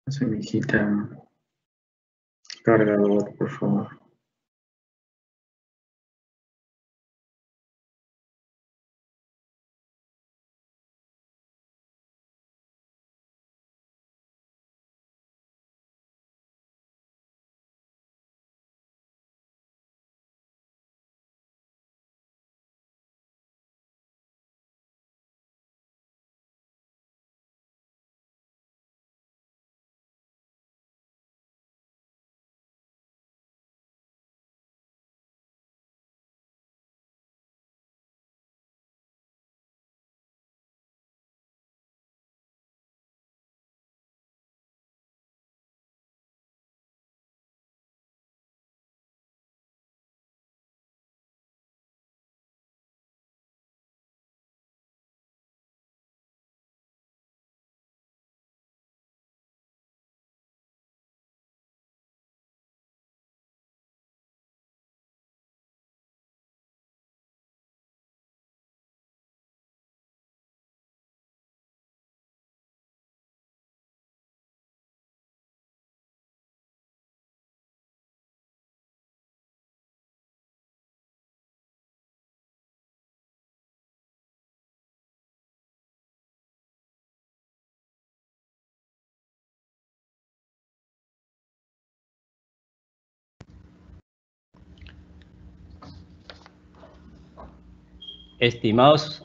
Su mijita, cargador, por favor. Estimados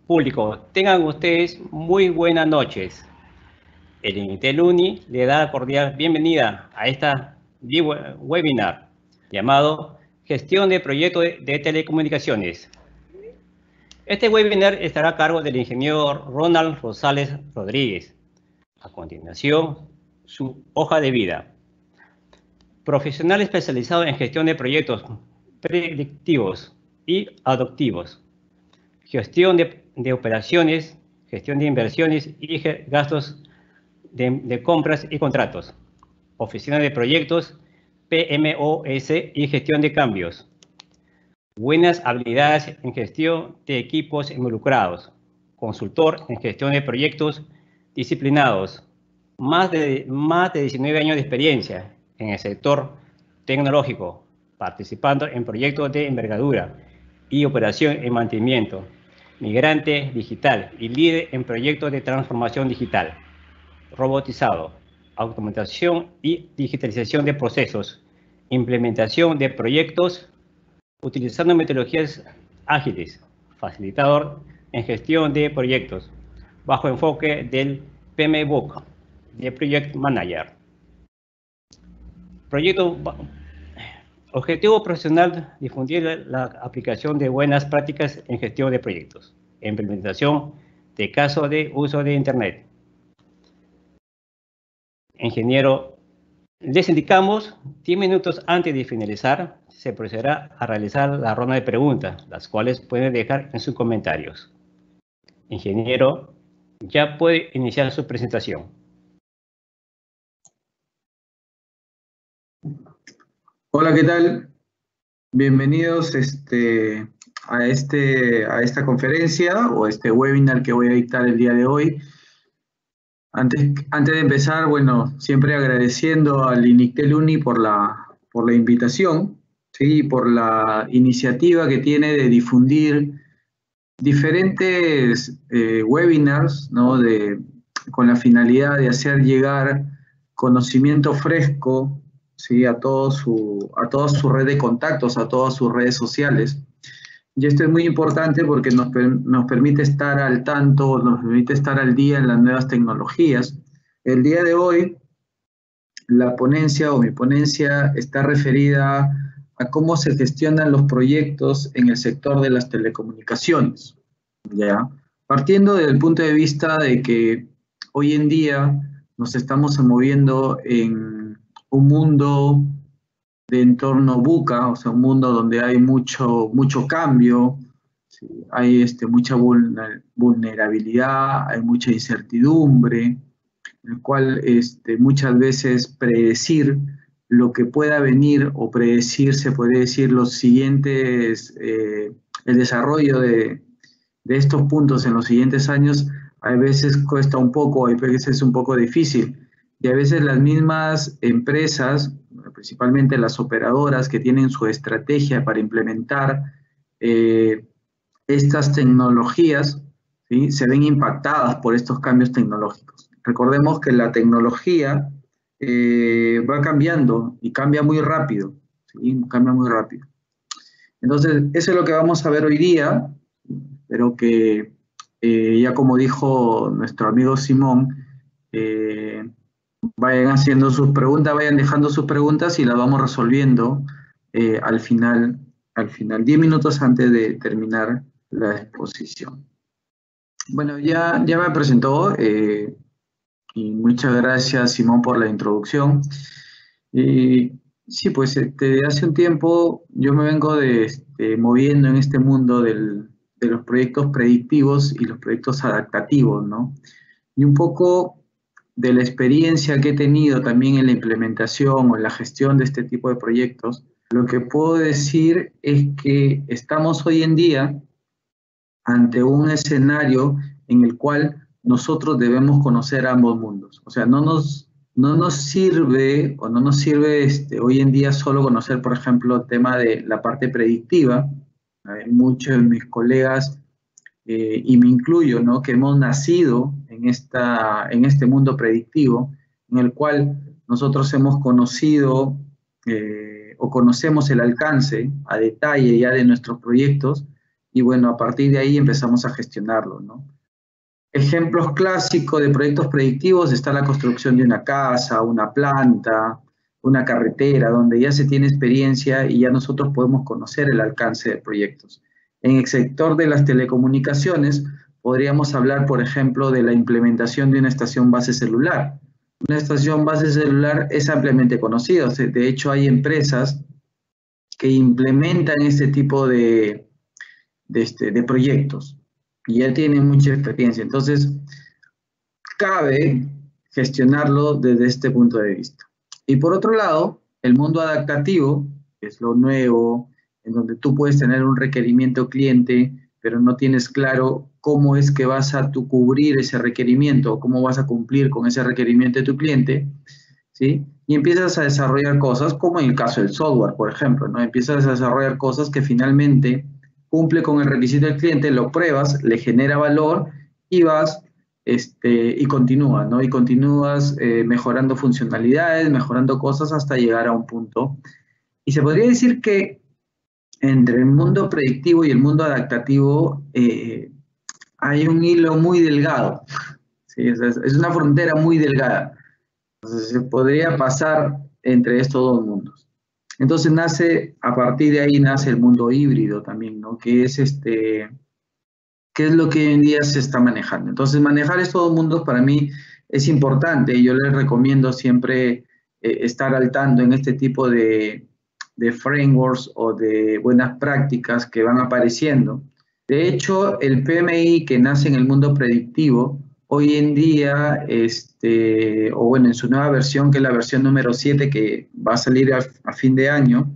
públicos, tengan ustedes muy buenas noches. El INITEL UNI le da la cordial bienvenida a esta webinar llamado Gestión de Proyectos de Telecomunicaciones. Este webinar estará a cargo del ingeniero Ronald Rosales Rodríguez. A continuación, su hoja de vida. Profesional especializado en gestión de proyectos predictivos y adoptivos. Gestión de operaciones, gestión de inversiones y gastos de compras y contratos. Oficina de proyectos, PMOS y gestión de cambios. Buenas habilidades en gestión de equipos involucrados. Consultor en gestión de proyectos disciplinados. Más de 19 años de experiencia en el sector tecnológico, participando en proyectos de envergadura y operación y mantenimiento. Migrante digital y líder en proyectos de transformación digital, robotizado, automatización y digitalización de procesos, implementación de proyectos utilizando metodologías ágiles, facilitador en gestión de proyectos, bajo enfoque del PMBOK, de Project Manager. Objetivo profesional, difundir la aplicación de buenas prácticas en gestión de proyectos, implementación de casos de uso de Internet. Ingeniero, les indicamos 10 minutos antes de finalizar, se procederá a realizar la ronda de preguntas, las cuales pueden dejar en sus comentarios. Ingeniero, ya puede iniciar su presentación. Hola, ¿qué tal? Bienvenidos a esta conferencia o este webinar que voy a dictar el día de hoy. Antes de empezar, bueno, siempre agradeciendo al INITEL UNI por la invitación, ¿sí? Por la iniciativa que tiene de difundir diferentes webinars, ¿no? Con la finalidad de hacer llegar conocimiento fresco, ¿sí? a toda su red de contactos, a todas sus redes sociales. Y esto es muy importante porque nos permite estar al tanto, nos permite estar al día en las nuevas tecnologías. El día de hoy, la ponencia o mi ponencia está referida a cómo se gestionan los proyectos en el sector de las telecomunicaciones. ¿Ya? Partiendo del punto de vista de que hoy en día nos estamos moviendo en un mundo de entorno VUCA, o sea, un mundo donde hay mucho cambio, ¿sí? Hay mucha vulnerabilidad, hay mucha incertidumbre, en el cual muchas veces predecir lo que pueda venir o predecir, se puede decir, los siguientes, el desarrollo de estos puntos en los siguientes años, a veces cuesta un poco, a veces es un poco difícil. Y a veces las mismas empresas, principalmente las operadoras que tienen su estrategia para implementar estas tecnologías, ¿sí?, se ven impactadas por estos cambios tecnológicos. Recordemos que la tecnología va cambiando y cambia muy rápido, ¿sí? Cambia muy rápido. Entonces, eso es lo que vamos a ver hoy día. Espero que, ya como dijo nuestro amigo Simón, vayan haciendo sus preguntas, vayan dejando sus preguntas y las vamos resolviendo al final, 10 minutos antes de terminar la exposición. Bueno, ya me presentó y muchas gracias, Simón, por la introducción. Sí, pues hace un tiempo yo me vengo moviendo en este mundo de los proyectos predictivos y los proyectos adaptativos, ¿no? Y un poco de la experiencia que he tenido también en la implementación o en la gestión de este tipo de proyectos, lo que puedo decir es que estamos hoy en día ante un escenario en el cual nosotros debemos conocer ambos mundos. O sea, no nos sirve o no nos sirve hoy en día solo conocer, por ejemplo, el tema de la parte predictiva. Hay muchos de mis colegas, y me incluyo, ¿no?, que hemos nacido en este mundo predictivo, en el cual nosotros hemos conocido o conocemos el alcance a detalle ya de nuestros proyectos, y bueno, a partir de ahí empezamos a gestionarlo, ¿no? Ejemplos clásicos de proyectos predictivos está la construcción de una casa, una planta, una carretera, donde ya se tiene experiencia y ya nosotros podemos conocer el alcance de proyectos. En el sector de las telecomunicaciones, podríamos hablar, por ejemplo, de la implementación de una estación base celular. Una estación base celular es ampliamente conocida. O sea, de hecho, hay empresas que implementan este tipo de proyectos y ya tienen mucha experiencia. Entonces, cabe gestionarlo desde este punto de vista. Y por otro lado, el mundo adaptativo, que es lo nuevo, en donde tú puedes tener un requerimiento cliente, pero no tienes claro cómo es que vas a tú cubrir ese requerimiento, o cómo vas a cumplir con ese requerimiento de tu cliente, ¿sí? Y empiezas a desarrollar cosas, como en el caso del software, por ejemplo, ¿no? Empiezas a desarrollar cosas que finalmente cumple con el requisito del cliente, lo pruebas, le genera valor y vas y continúa, ¿no? Y continúas mejorando funcionalidades, mejorando cosas hasta llegar a un punto. Y se podría decir que entre el mundo predictivo y el mundo adaptativo hay un hilo muy delgado, ¿sí? Es una frontera muy delgada. Entonces, se podría pasar entre estos dos mundos. Entonces a partir de ahí nace el mundo híbrido también, ¿no? Que es ¿qué es lo que hoy en día se está manejando? Entonces, manejar estos dos mundos para mí es importante. Yo les recomiendo siempre estar al tanto en este tipo de frameworks o de buenas prácticas que van apareciendo. De hecho, el PMI que nace en el mundo predictivo, hoy en día, o bueno, en su nueva versión, que es la versión número 7, que va a salir a fin de año,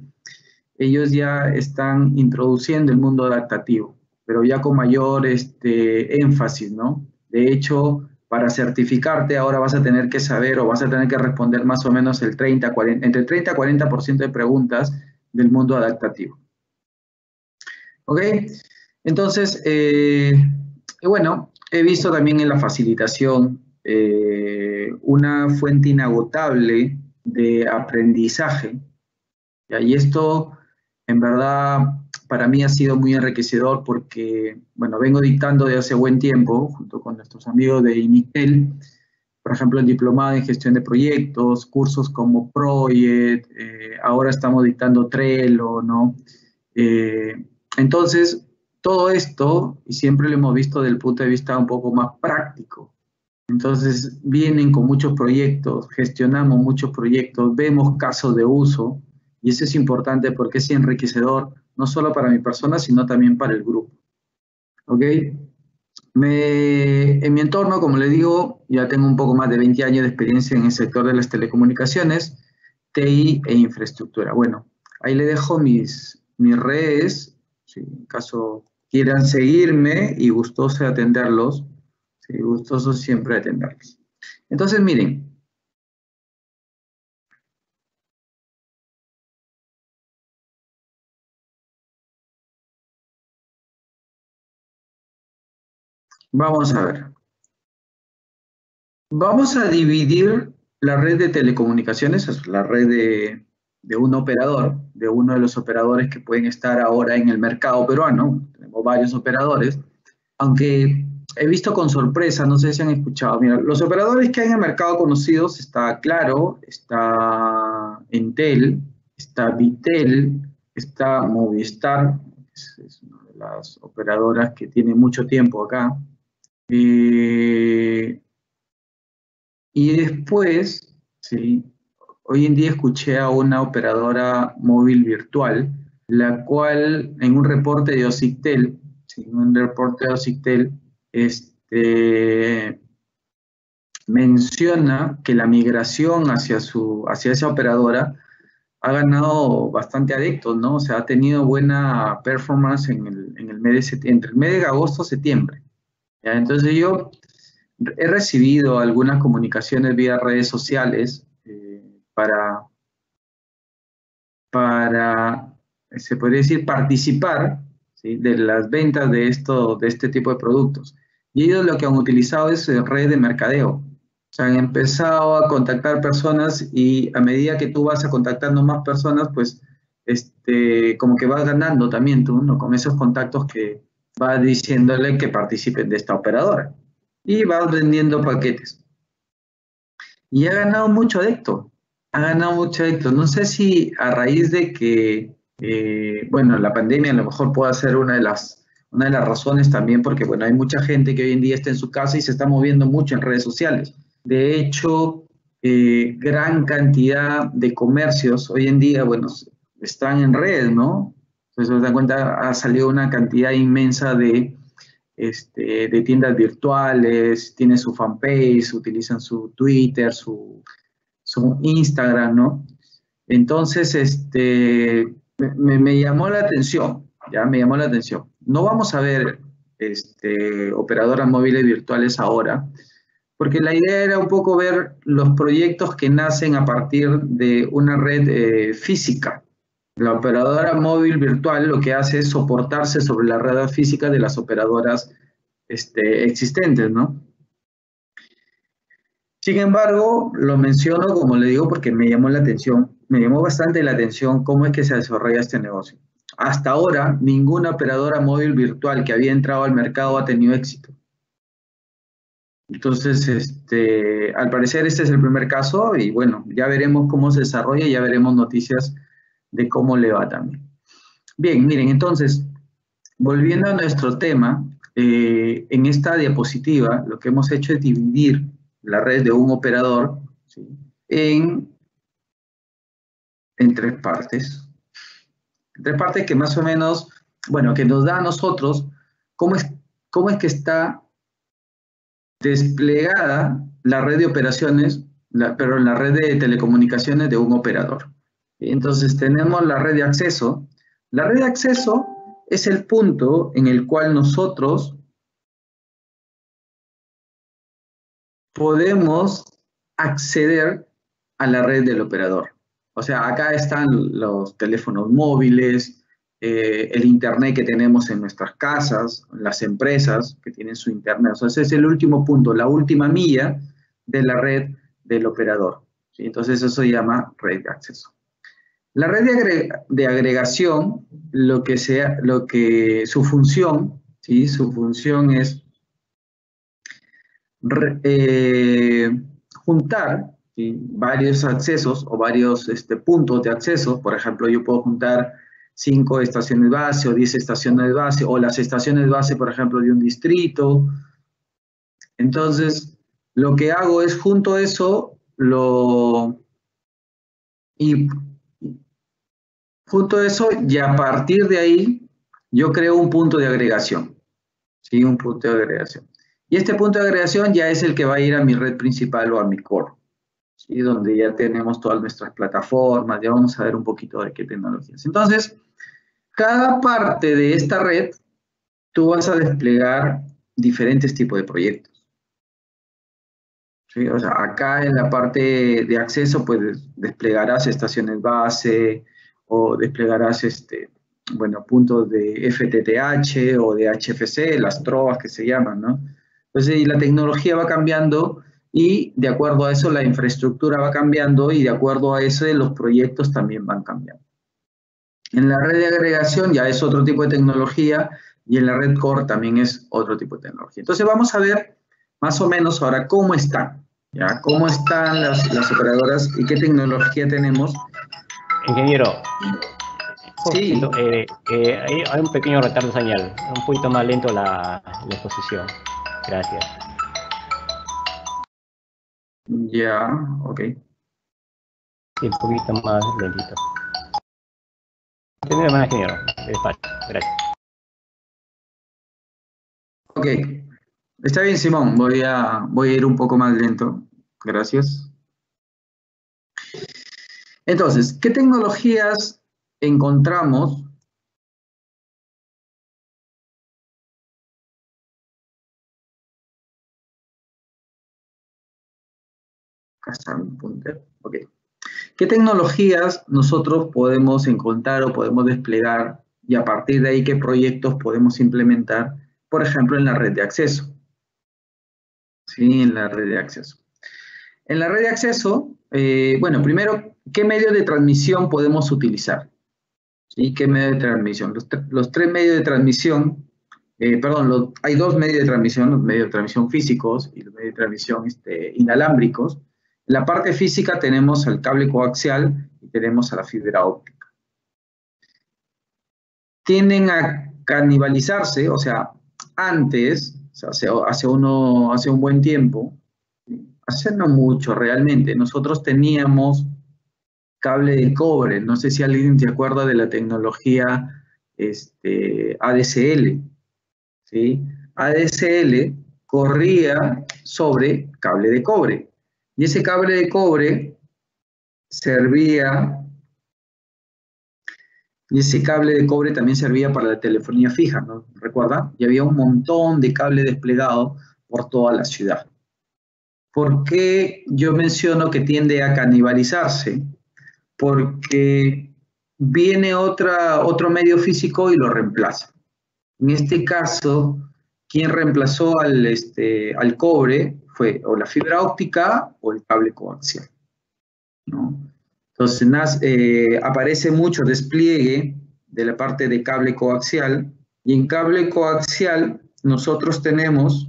ellos ya están introduciendo el mundo adaptativo, pero ya con mayor énfasis, ¿no? De hecho, para certificarte ahora vas a tener que saber o vas a tener que responder más o menos entre 30 a 40% de preguntas del mundo adaptativo. ¿Ok? Entonces, bueno, he visto también en la facilitación una fuente inagotable de aprendizaje. Y esto, en verdad, para mí ha sido muy enriquecedor porque, bueno, vengo dictando desde hace buen tiempo, junto con nuestros amigos de INITEL, por ejemplo, el diplomado en gestión de proyectos, cursos como Project, ahora estamos dictando Trello, ¿no? Entonces, todo esto, y siempre lo hemos visto desde el punto de vista un poco más práctico. Entonces, vienen con muchos proyectos, gestionamos muchos proyectos, vemos casos de uso, y eso es importante porque es enriquecedor, no solo para mi persona, sino también para el grupo. ¿Ok? En mi entorno, como les digo, ya tengo un poco más de 20 años de experiencia en el sector de las telecomunicaciones, TI e infraestructura. Bueno, ahí le dejo mis redes, si en caso quieran seguirme, y gustoso de atenderlos, sí, gustoso siempre de atenderlos. Entonces, miren, Vamos a ver. Vamos a dividir la red de telecomunicaciones, es la red de un operador, de uno de los operadores que pueden estar ahora en el mercado peruano. Tenemos varios operadores, aunque he visto con sorpresa, no sé si han escuchado. Mira, los operadores que hay en el mercado conocidos está Claro, está Entel, está Vitel, está Movistar, es una de las operadoras que tiene mucho tiempo acá. Y después, sí, hoy en día escuché a una operadora móvil virtual, la cual en un reporte de Occitel, sí, en un reporte de Occitel, menciona que la migración hacia esa operadora ha ganado bastante adeptos, ¿no? O sea, ha tenido buena performance en el mes entre el mes de agosto y septiembre. ¿Ya? Entonces yo he recibido algunas comunicaciones vía redes sociales para, se podría decir, participar, ¿sí?, de las ventas de este tipo de productos. Y ellos lo que han utilizado es red de mercadeo. O sea, han empezado a contactar personas y a medida que tú vas a contactando más personas, pues como que vas ganando también tú, ¿no?, con esos contactos que vas diciéndole que participen de esta operadora. Y vas vendiendo paquetes. Y ha ganado mucho adepto. Ha ganado mucho adepto. No sé si a raíz de que, bueno, la pandemia a lo mejor pueda ser una de las razones también, porque, bueno, hay mucha gente que hoy en día está en su casa y se está moviendo mucho en redes sociales. De hecho, gran cantidad de comercios hoy en día, bueno, están en redes, ¿no? Entonces, se dan cuenta, ha salido una cantidad inmensa de tiendas virtuales, tiene su fanpage, utilizan su Twitter, su Instagram, ¿no? Entonces, me llamó la atención, ya me llamó la atención. No vamos a ver operadoras móviles virtuales ahora, porque la idea era un poco ver los proyectos que nacen a partir de una red física. La operadora móvil virtual lo que hace es soportarse sobre la red física de las operadoras existentes, ¿no? Sin embargo, lo menciono, como le digo, porque me llamó la atención, me llamó bastante la atención cómo es que se desarrolla este negocio. Hasta ahora, ninguna operadora móvil virtual que había entrado al mercado ha tenido éxito. Entonces, al parecer este es el primer caso y bueno, ya veremos cómo se desarrolla y ya veremos noticias de cómo le va también. Bien, miren, entonces, volviendo a nuestro tema, en esta diapositiva lo que hemos hecho es dividir la red de un operador, ¿sí?, en tres partes. Tres partes que más o menos, bueno, que nos da a nosotros cómo es que está desplegada la red de operaciones, pero la red de telecomunicaciones de un operador. Entonces tenemos la red de acceso. La red de acceso es el punto en el cual nosotros podemos acceder a la red del operador. O sea, acá están los teléfonos móviles, el internet que tenemos en nuestras casas, las empresas que tienen su internet. O sea, ese es el último punto, la última milla de la red del operador, ¿sí? Entonces eso se llama red de acceso. La red de agregación, su función, ¿sí?, su función es juntar, ¿sí?, varios accesos o varios puntos de acceso. Por ejemplo, yo puedo juntar 5 estaciones base o 10 estaciones base o las estaciones base, por ejemplo, de un distrito. Entonces, lo que hago es junto eso, y a partir de ahí yo creo un punto de agregación, ¿sí?, un punto de agregación. Y este punto de agregación ya es el que va a ir a mi red principal o a mi core, ¿sí?, donde ya tenemos todas nuestras plataformas, ya vamos a ver un poquito de qué tecnologías. Entonces, cada parte de esta red, tú vas a desplegar diferentes tipos de proyectos, ¿sí? O sea, acá en la parte de acceso, pues desplegarás estaciones base o desplegarás bueno, puntos de FTTH o de HFC, las trovas que se llaman, ¿no? Entonces, y la tecnología va cambiando y de acuerdo a eso la infraestructura va cambiando y de acuerdo a eso los proyectos también van cambiando. En la red de agregación ya es otro tipo de tecnología y en la red core también es otro tipo de tecnología. Entonces vamos a ver más o menos ahora cómo están, ¿ya? Cómo están las operadoras y qué tecnología tenemos. Ingeniero, Sí. hay un pequeño retardo de señal, un poquito más lento la exposición. Gracias. Ya, ok. Sí, un poquito más lentito. Termino más, ingeniero. Despacho. Gracias. Ok. Está bien, Simón. Voy a ir un poco más lento. Gracias. Entonces, ¿qué tecnologías encontramos? Acá está mi puntero. Ok. ¿Qué tecnologías nosotros podemos encontrar o podemos desplegar y a partir de ahí qué proyectos podemos implementar, por ejemplo, en la red de acceso? Sí, en la red de acceso. En la red de acceso, bueno, primero, ¿qué medios de transmisión podemos utilizar? ¿Sí? ¿Qué medio de transmisión? Los tres medios de transmisión, perdón, hay dos medios de transmisión, los medios de transmisión físicos y los medios de transmisión inalámbricos. En la parte física tenemos el cable coaxial y tenemos a la fibra óptica. Tienden a canibalizarse, o sea, antes, o sea, hace un buen tiempo, hace no mucho realmente, nosotros teníamos cable de cobre. No sé si alguien se acuerda de la tecnología ADSL, ¿sí? ADSL corría sobre cable de cobre. Y ese cable de cobre servía, y ese cable de cobre también servía para la telefonía fija, ¿no? ¿Recuerda? Y había un montón de cable desplegado por toda la ciudad. ¿Por qué yo menciono que tiende a canibalizarse? Porque viene otro medio físico y lo reemplaza. En este caso, quien reemplazó al cobre fue o la fibra óptica o el cable coaxial, ¿no? Entonces aparece mucho despliegue de la parte de cable coaxial y en cable coaxial nosotros tenemos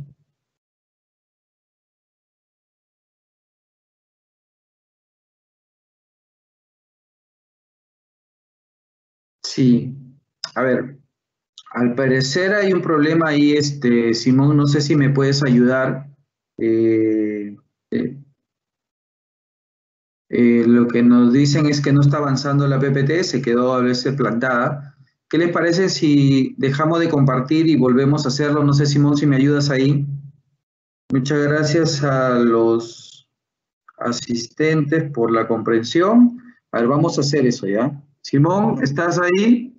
sí, a ver, al parecer hay un problema ahí, Simón, no sé si me puedes ayudar. Eh, eh, lo que nos dicen es que no está avanzando la PPT, se quedó a veces plantada. ¿Qué les parece si dejamos de compartir y volvemos a hacerlo? No sé, Simón, si me ayudas ahí. Muchas gracias a los asistentes por la comprensión. A ver, vamos a hacer eso, ¿ya? Simón, ¿estás ahí?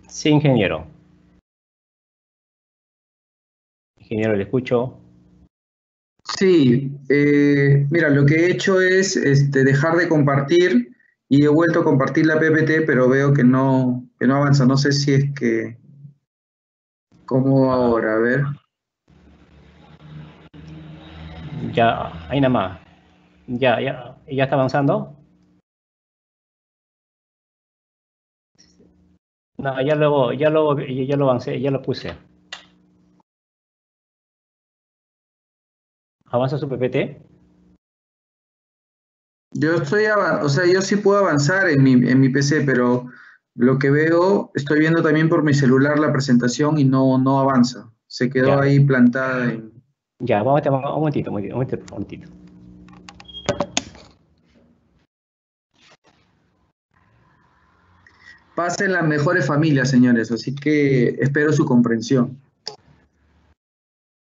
Sí, ingeniero. Ingeniero, le escucho. Sí, mira, lo que he hecho es dejar de compartir y he vuelto a compartir la PPT, pero veo que no avanza. No sé si es que, ¿cómo ahora? A ver. Ya, ahí nada más. Ya está avanzando. No, ya lo avancé, ya lo puse. ¿Avanza su PPT? O sea, yo sí puedo avanzar en mi PC, pero lo que veo, estoy viendo también por mi celular la presentación y no avanza. Se quedó Ya, ahí plantada en... ya, vamos a un momentito, un momentito. pasa en las mejores familias, señores, así que espero su comprensión.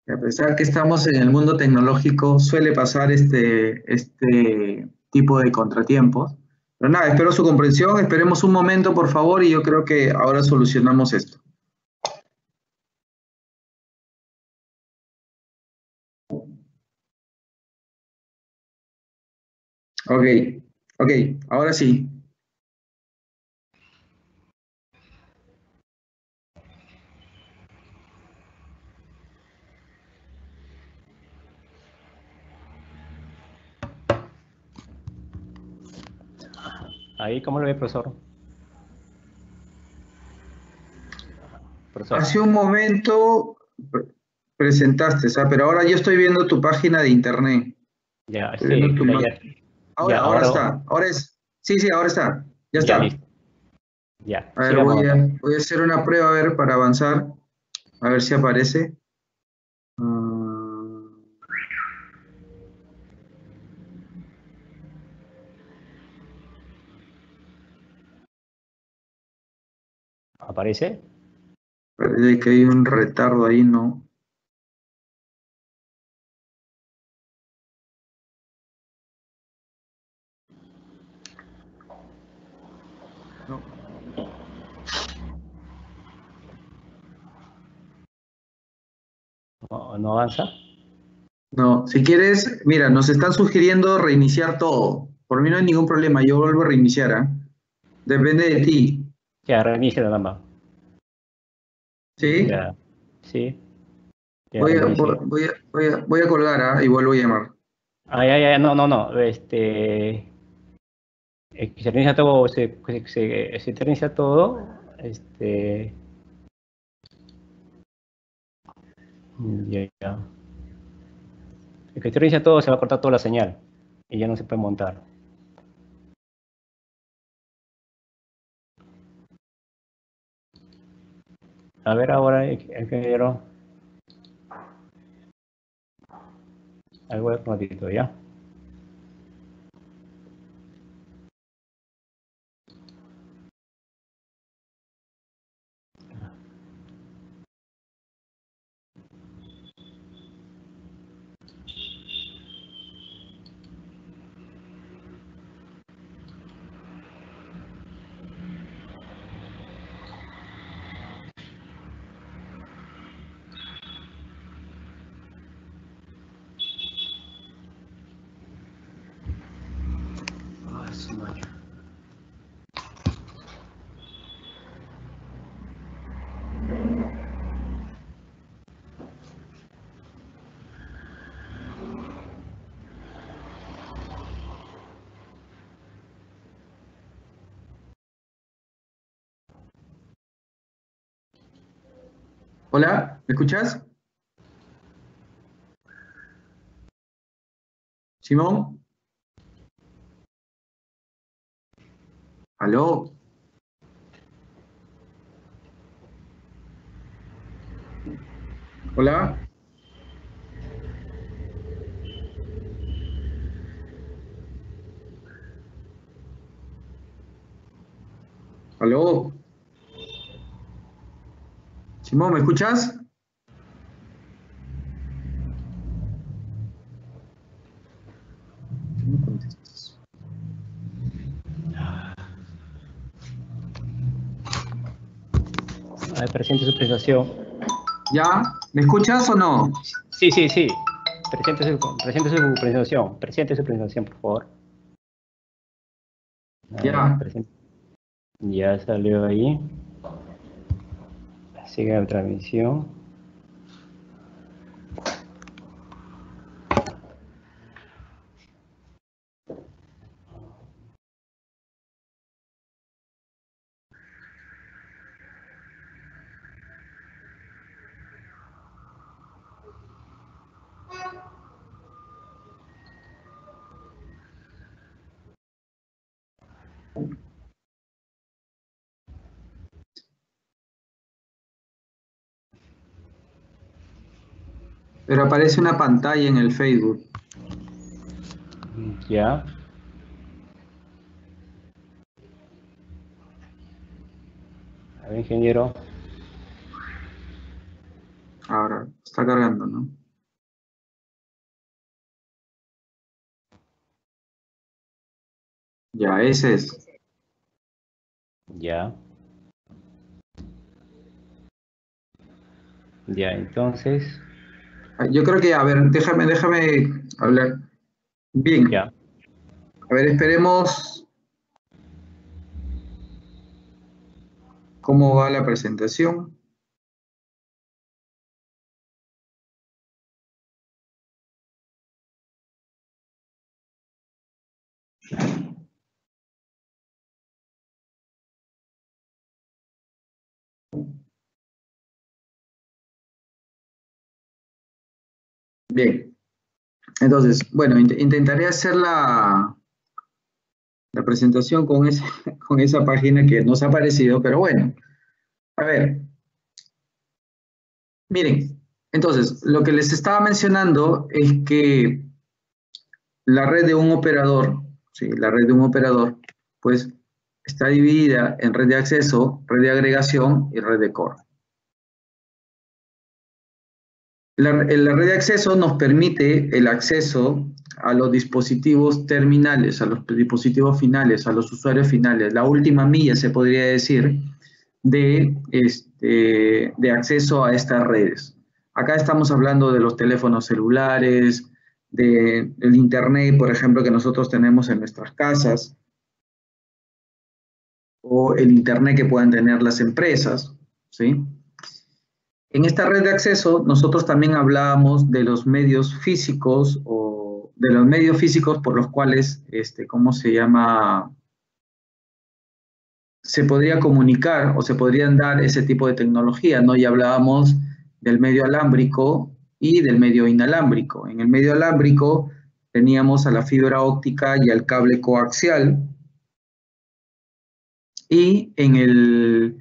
A pesar que estamos en el mundo tecnológico, suele pasar este tipo de contratiempos. Pero nada, espero su comprensión, esperemos un momento, por favor, y yo creo que ahora solucionamos esto. Ok, ok, ahora sí. Ahí, ¿cómo lo ve, profesor? Profesor. Hace un momento presentaste, pero ahora yo estoy viendo tu página de internet. Ya, Estoy viendo tu ya, ahora está. Ahora es. Sí, ahora está. Ya ya, está. listo. Ya, A ver, sigamos acá. voy a hacer una prueba, a ver, para avanzar. A ver si aparece. Ah, ¿Aparece? parece que hay un retardo ahí, ¿no? No. No avanza? No, si quieres, mira, nos están sugiriendo reiniciar todo. Por mí no hay ningún problema, yo vuelvo a reiniciar, ¿ah? Depende de ti, Ya, reinicia nada más. ¿sí? Ya, sí, ya reinicio. Voy a colgar, ¿ah? Y vuelvo a llamar. No. Que se reinicia todo, se reinicia todo. Ya. El que se reinicia todo se va a cortar toda la señal y ya no se puede montar. A ver ahora, ingeniero. Algo de un ratito, ¿ya? Hola, ¿me escuchas? Simón, ¿aló? Hola, ¿aló? Simón, ¿me escuchas? ¿Qué me contestas? A ver, presente su presentación. ¿Ya? ¿Me escuchas o no? Sí. Presente su presentación. Presente su presentación, por favor. A ver, Ya. ya salió ahí. Sigue la transmisión. Pero aparece una pantalla en el Facebook. Ya. ver, ingeniero. Ahora, está cargando, ¿no? Ya, ese es. Ya. Ya, entonces, Yo creo que, a ver, déjame hablar. Bien. ya. A ver, esperemos cómo va la presentación. Bien. Entonces, bueno, intentaré hacer la presentación con con esa página que nos ha aparecido, pero bueno, a ver, miren, entonces, lo que les estaba mencionando es que la red de un operador, ¿sí? La red de un operador, pues está dividida en red de acceso, red de agregación y red de core. La red de acceso nos permite el acceso a los dispositivos terminales, a los dispositivos finales, a los usuarios finales, la última milla, se podría decir, de acceso a estas redes. Acá estamos hablando de los teléfonos celulares, del Internet, por ejemplo, que nosotros tenemos en nuestras casas, o el Internet que puedan tener las empresas, ¿sí? En esta red de acceso, nosotros también hablábamos de los medios físicos o de los medios físicos por los cuales, ¿cómo se llama? Se podría comunicar o se podrían dar ese tipo de tecnología, ¿no? Ya hablábamos del medio alámbrico y del medio inalámbrico. En el medio alámbrico teníamos a la fibra óptica y al cable coaxial, y en el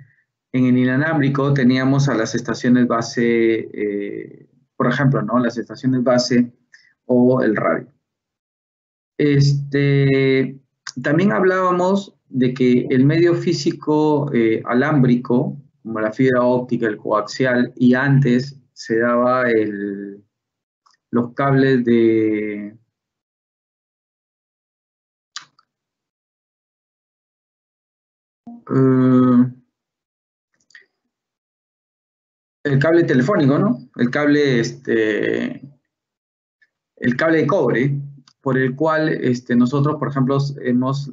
inalámbrico teníamos a las estaciones base, por ejemplo, ¿no? Las estaciones base o el radio. También hablábamos de que el medio físico alámbrico, como la fibra óptica, el coaxial, y antes se daba los cables de... el cable telefónico, ¿no? El cable de cobre, por el cual nosotros, por ejemplo, hemos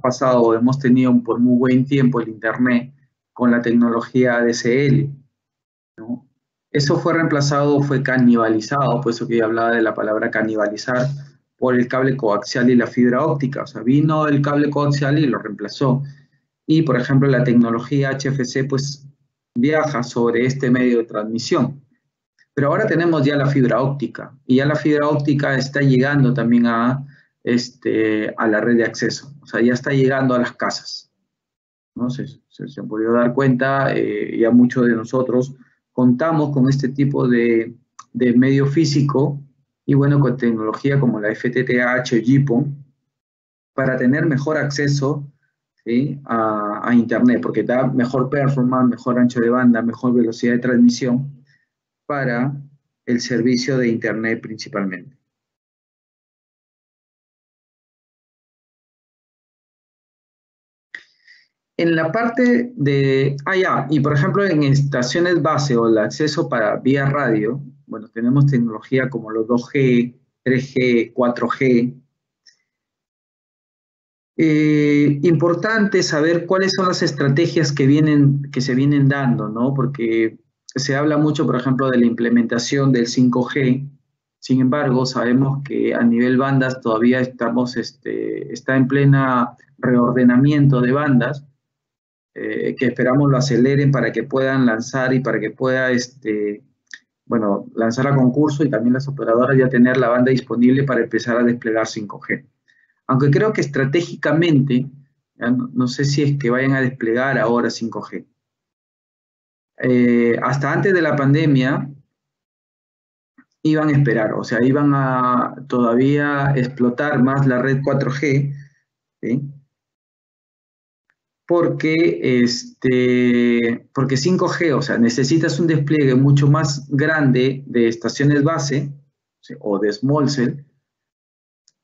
pasado o hemos tenido por muy buen tiempo el Internet con la tecnología ADSL, ¿no? Eso fue reemplazado, fue canibalizado, por eso que yo hablaba de la palabra canibalizar, por el cable coaxial y la fibra óptica. O sea, vino el cable coaxial y lo reemplazó. Y, por ejemplo, la tecnología HFC, pues, viaja sobre este medio de transmisión. Pero ahora tenemos ya la fibra óptica y ya la fibra óptica está llegando también a la red de acceso. O sea, ya está llegando a las casas, ¿no? Se han podido dar cuenta, ya muchos de nosotros contamos con este tipo de medio físico y bueno, con tecnología como la FTTH o GPON para tener mejor acceso, ¿sí? a Internet, porque da mejor performance, mejor ancho de banda, mejor velocidad de transmisión para el servicio de Internet principalmente. En la parte de, y por ejemplo en estaciones base o el acceso para vía radio, bueno, tenemos tecnología como los 2G, 3G, 4G. Importante saber cuáles son las estrategias que se vienen dando, ¿no? Porque se habla mucho, por ejemplo, de la implementación del 5G. Sin embargo, sabemos que a nivel bandas todavía está en plena reordenamiento de bandas, que esperamos lo aceleren para que puedan lanzar y para que pueda, bueno, lanzar a concurso y también las operadoras ya tener la banda disponible para empezar a desplegar 5G. Aunque creo que estratégicamente, no sé si es que vayan a desplegar ahora 5G. Hasta antes de la pandemia iban a esperar, o sea, iban a todavía explotar más la red 4G, ¿sí? porque 5G, o sea, necesitas un despliegue mucho más grande de estaciones base, ¿sí? O de small cell,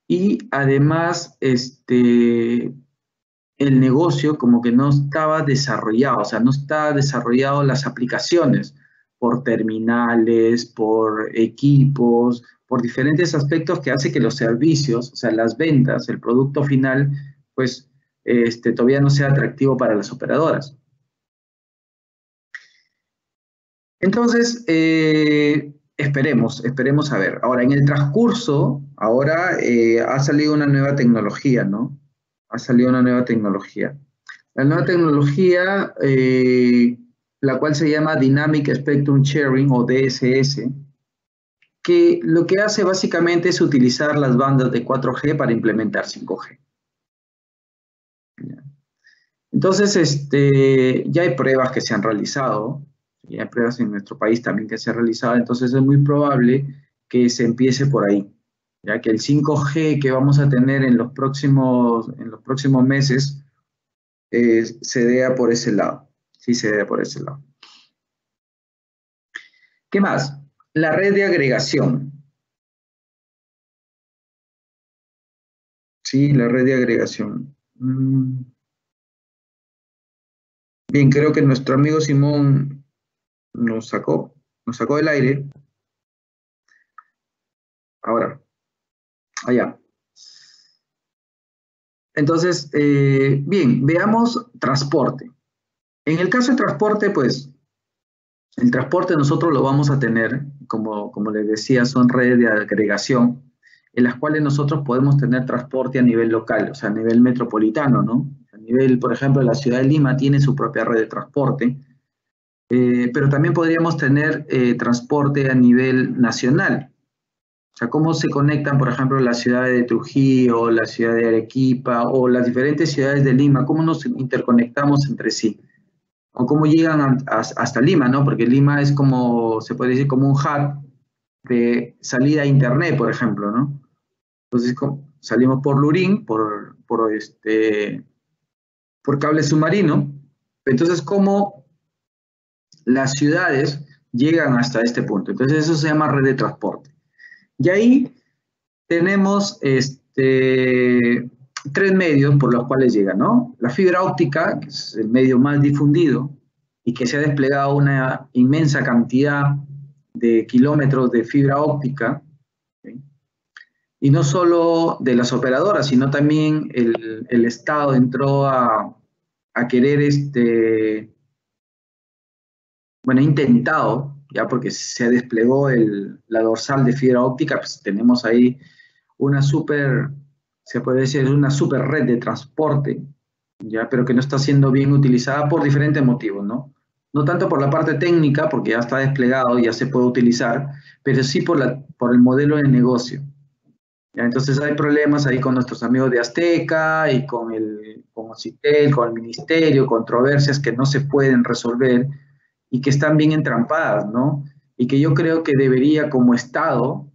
y además el negocio como que no estaba desarrollado, o sea, no está desarrollado las aplicaciones por terminales, por equipos, por diferentes aspectos que hace que los servicios, o sea, las ventas, el producto final, pues todavía no sea atractivo para las operadoras. Entonces, esperemos a ver. Ahora, en el transcurso, ahora ha salido una nueva tecnología, ¿no? Ha salido una nueva tecnología. La nueva tecnología, la cual se llama Dynamic Spectrum Sharing o DSS, que lo que hace básicamente es utilizar las bandas de 4G para implementar 5G. Entonces, ya hay pruebas que se han realizado, y hay pruebas en nuestro país también que se han realizado, entonces es muy probable que se empiece por ahí, ya que el 5G que vamos a tener en los próximos meses se vea por ese lado, sí se vea por ese lado. ¿Qué más? La red de agregación. Sí, la red de agregación. Bien, creo que nuestro amigo Simón nos sacó del aire. Ahora, allá. Entonces, bien, veamos transporte. En el caso de transporte, pues, el transporte nosotros lo vamos a tener, como les decía, son redes de agregación, en las cuales nosotros podemos tener transporte a nivel local, o sea, a nivel metropolitano, ¿no? A nivel, por ejemplo, la ciudad de Lima tiene su propia red de transporte, pero también podríamos tener transporte a nivel nacional. O sea, cómo se conectan, por ejemplo, las ciudades de Trujillo, la ciudad de Arequipa o las diferentes ciudades de Lima, cómo nos interconectamos entre sí. O cómo llegan hasta Lima, ¿no? Porque Lima es como, se puede decir, como un hub de salida a Internet, por ejemplo, ¿no? Entonces, salimos por Lurín, por cable submarino. Entonces, ¿cómo las ciudades llegan hasta este punto? Entonces, eso se llama red de transporte. Y ahí tenemos tres medios por los cuales llega, ¿no? La fibra óptica, que es el medio más difundido y que se ha desplegado una inmensa cantidad de kilómetros de fibra óptica, ¿sí? Y no solo de las operadoras, sino también el Estado entró a querer, bueno, ha intentado, ya porque se desplegó la dorsal de fibra óptica, pues tenemos ahí una súper, se puede decir, una súper red de transporte, ya, pero que no está siendo bien utilizada por diferentes motivos, ¿no? No tanto por la parte técnica, porque ya está desplegado, ya se puede utilizar, pero sí por el modelo de negocio. ¿Ya? Entonces hay problemas ahí con nuestros amigos de Azteca y con Ocitel, con el ministerio, controversias que no se pueden resolver y que están bien entrampadas, ¿no? Y que yo creo que debería como Estado,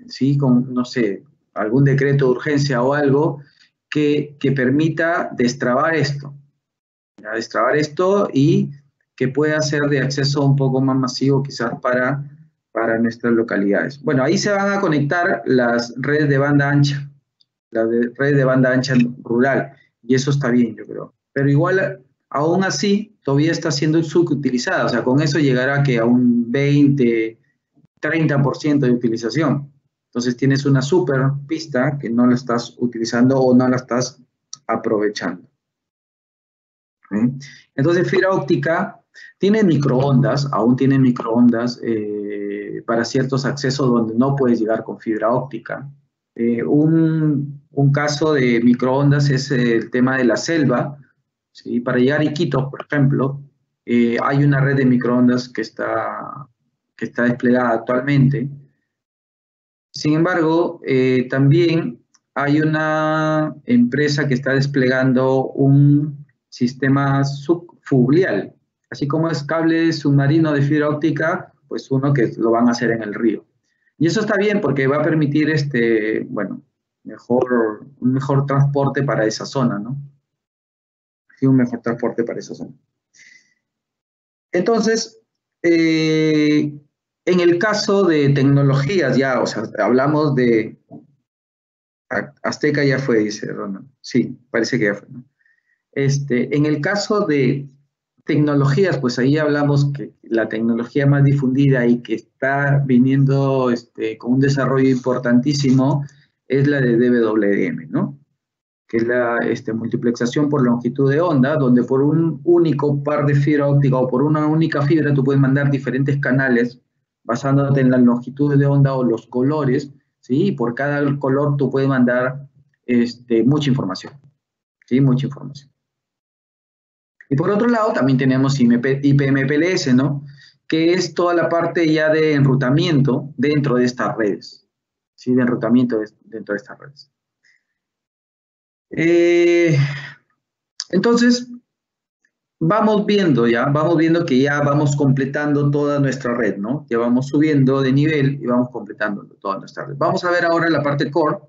¿sí? Con, no sé, algún decreto de urgencia o algo que permita destrabar esto, ¿ya? Destrabar esto y que pueda ser de acceso un poco más masivo quizás para nuestras localidades. Bueno, ahí se van a conectar las redes de banda ancha, redes de banda ancha rural, y eso está bien, yo creo. Pero igual, aún así, todavía está siendo subutilizada, o sea, con eso llegará que a un 20, 30% de utilización. Entonces tienes una super pista que no la estás utilizando o no la estás aprovechando. ¿Sí? Entonces fibra óptica tiene microondas, aún tiene microondas para ciertos accesos donde no puedes llegar con fibra óptica. Un caso de microondas es el tema de la selva. ¿Sí? Para llegar a Iquitos, por ejemplo, hay una red de microondas que está desplegada actualmente. Sin embargo, también hay una empresa que está desplegando un sistema subfluvial, así como es cable submarino de fibra óptica, pues uno que lo van a hacer en el río. Y eso está bien porque va a permitir bueno, un mejor transporte para esa zona, ¿no? ¿sí? Un mejor transporte para esa zona. Entonces, en el caso de tecnologías, ya, o sea, hablamos de Azteca ya fue, dice Ronald. Sí, parece que ya fue, ¿no? En el caso de tecnologías, pues ahí hablamos que la tecnología más difundida y que está viniendo con un desarrollo importantísimo es la de DWDM, ¿no? Que es la multiplexación por longitud de onda, donde por un único par de fibra óptica o por una única fibra tú puedes mandar diferentes canales basándote en la longitud de onda o los colores, ¿sí? Y por cada color tú puedes mandar mucha información, ¿sí? Mucha información. Y por otro lado también tenemos IPMPLS, ¿no? Que es toda la parte ya de enrutamiento dentro de estas redes, ¿sí? De enrutamiento dentro de estas redes. Entonces, vamos viendo que ya vamos completando toda nuestra red, ¿no? Ya vamos subiendo de nivel y vamos completando toda nuestra red. Vamos a ver ahora la parte core.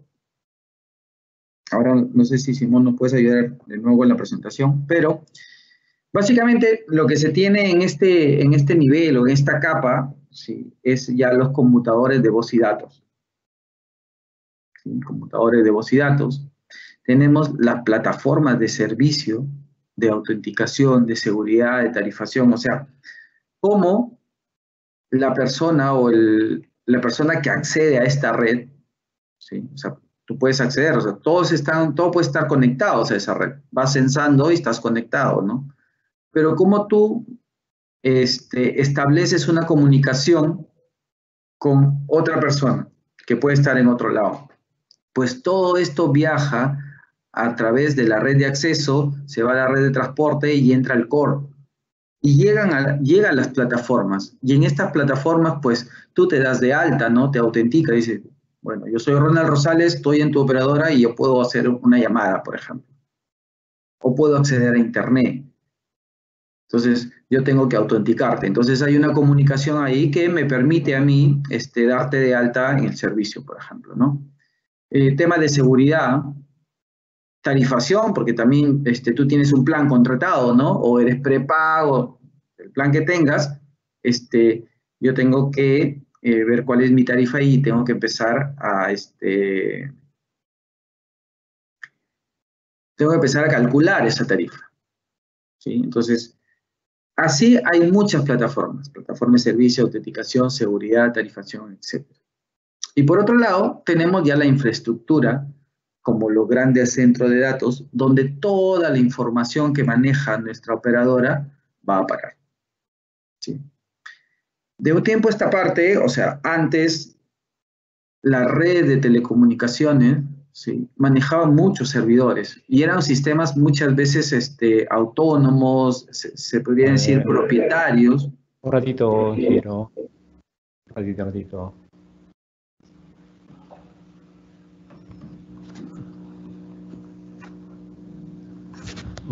Ahora no sé si Simón nos puedes ayudar de nuevo en la presentación, pero básicamente lo que se tiene en este nivel o en esta capa, ¿sí? Es ya los conmutadores de voz y datos. ¿Sí? Conmutadores de voz y datos. Tenemos las plataformas de servicio, de autenticación, de seguridad, de tarifación, o sea, cómo la persona o la persona que accede a esta red, ¿sí? O sea, tú puedes acceder, o sea, todo puede estar conectados a esa red. Vas censando y estás conectado, ¿no? Pero cómo tú estableces una comunicación con otra persona que puede estar en otro lado. Pues todo esto viaja a través de la red de acceso, se va a la red de transporte y entra al core. Y llegan las plataformas. Y en estas plataformas, pues, tú te das de alta, ¿no? Te autentica, dices, bueno, yo soy Ronald Rosales, estoy en tu operadora y yo puedo hacer una llamada, por ejemplo. O puedo acceder a Internet. Entonces, yo tengo que autenticarte. Entonces, hay una comunicación ahí que me permite a mí darte de alta en el servicio, por ejemplo, ¿no? Tema de seguridad, tarifación, porque también tú tienes un plan contratado, ¿no? O eres prepago, el plan que tengas, yo tengo que ver cuál es mi tarifa y tengo que empezar a, calcular esa tarifa, ¿sí? Entonces, así hay muchas plataformas de servicio, autenticación, seguridad, tarifación, etc. Y por otro lado, tenemos ya la infraestructura, como los grandes centros de datos, donde toda la información que maneja nuestra operadora va a parar. ¿Sí? De un tiempo a esta parte, o sea, antes la red de telecomunicaciones, ¿sí? Manejaba muchos servidores y eran sistemas muchas veces autónomos, se podría decir propietarios. Un ratito, Giro. Ratito.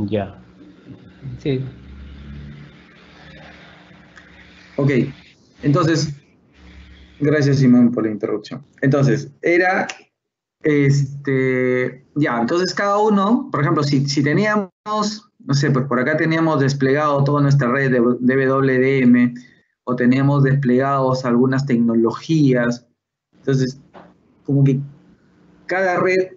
Ya. Sí. Ok, entonces, gracias Simón por la interrupción. Entonces, entonces cada uno, por ejemplo, si teníamos, no sé, pues por acá teníamos desplegado toda nuestra red de WDM o teníamos desplegados algunas tecnologías, entonces, como que cada red,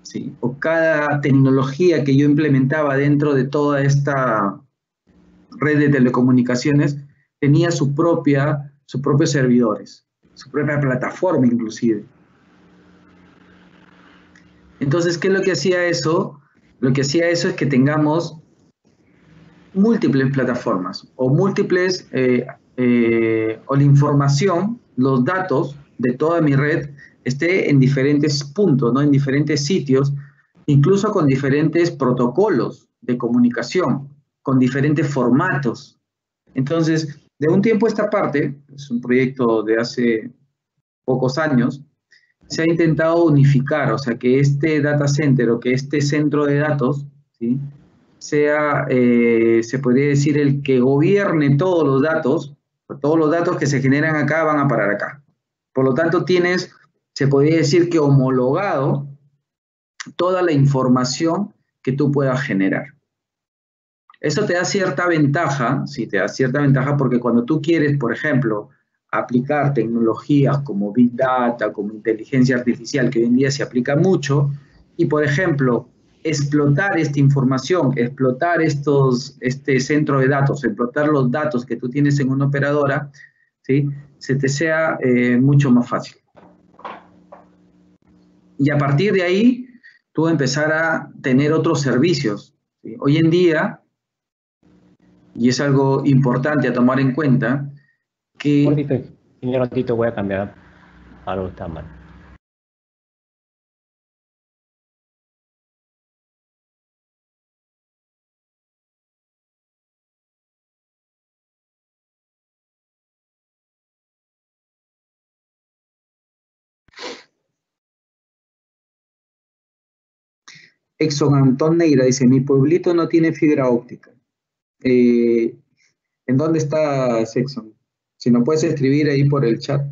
sí, o cada tecnología que yo implementaba dentro de toda esta red de telecomunicaciones tenía sus propios servidores, su propia plataforma inclusive. Entonces, ¿qué es lo que hacía eso? Lo que hacía eso es que tengamos múltiples plataformas o múltiples, o la información, los datos de toda mi red esté en diferentes puntos, ¿no? En diferentes sitios, incluso con diferentes protocolos de comunicación, con diferentes formatos. Entonces, de un tiempo a esta parte, es un proyecto de hace pocos años, se ha intentado unificar, o sea, que este data center o que este centro de datos, ¿sí? sea, se podría decir, el que gobierne todos los datos que se generan acá van a parar acá. Por lo tanto, se podría decir que homologado toda la información que tú puedas generar. Eso te da cierta ventaja, sí, te da cierta ventaja porque cuando tú quieres, por ejemplo, aplicar tecnologías como Big Data, como inteligencia artificial, que hoy en día se aplica mucho, y por ejemplo, explotar esta información, explotar este centro de datos, explotar los datos que tú tienes en una operadora, ¿sí? Se te sea mucho más fácil. Y a partir de ahí, tú empezar a tener otros servicios, ¿sí? Hoy en día, y es algo importante a tomar en cuenta, que... Un ratito voy a cambiar, algo está mal. Exxon Antón Neira dice, mi pueblito no tiene fibra óptica. ¿En dónde está Exxon? Si no puedes escribir ahí por el chat.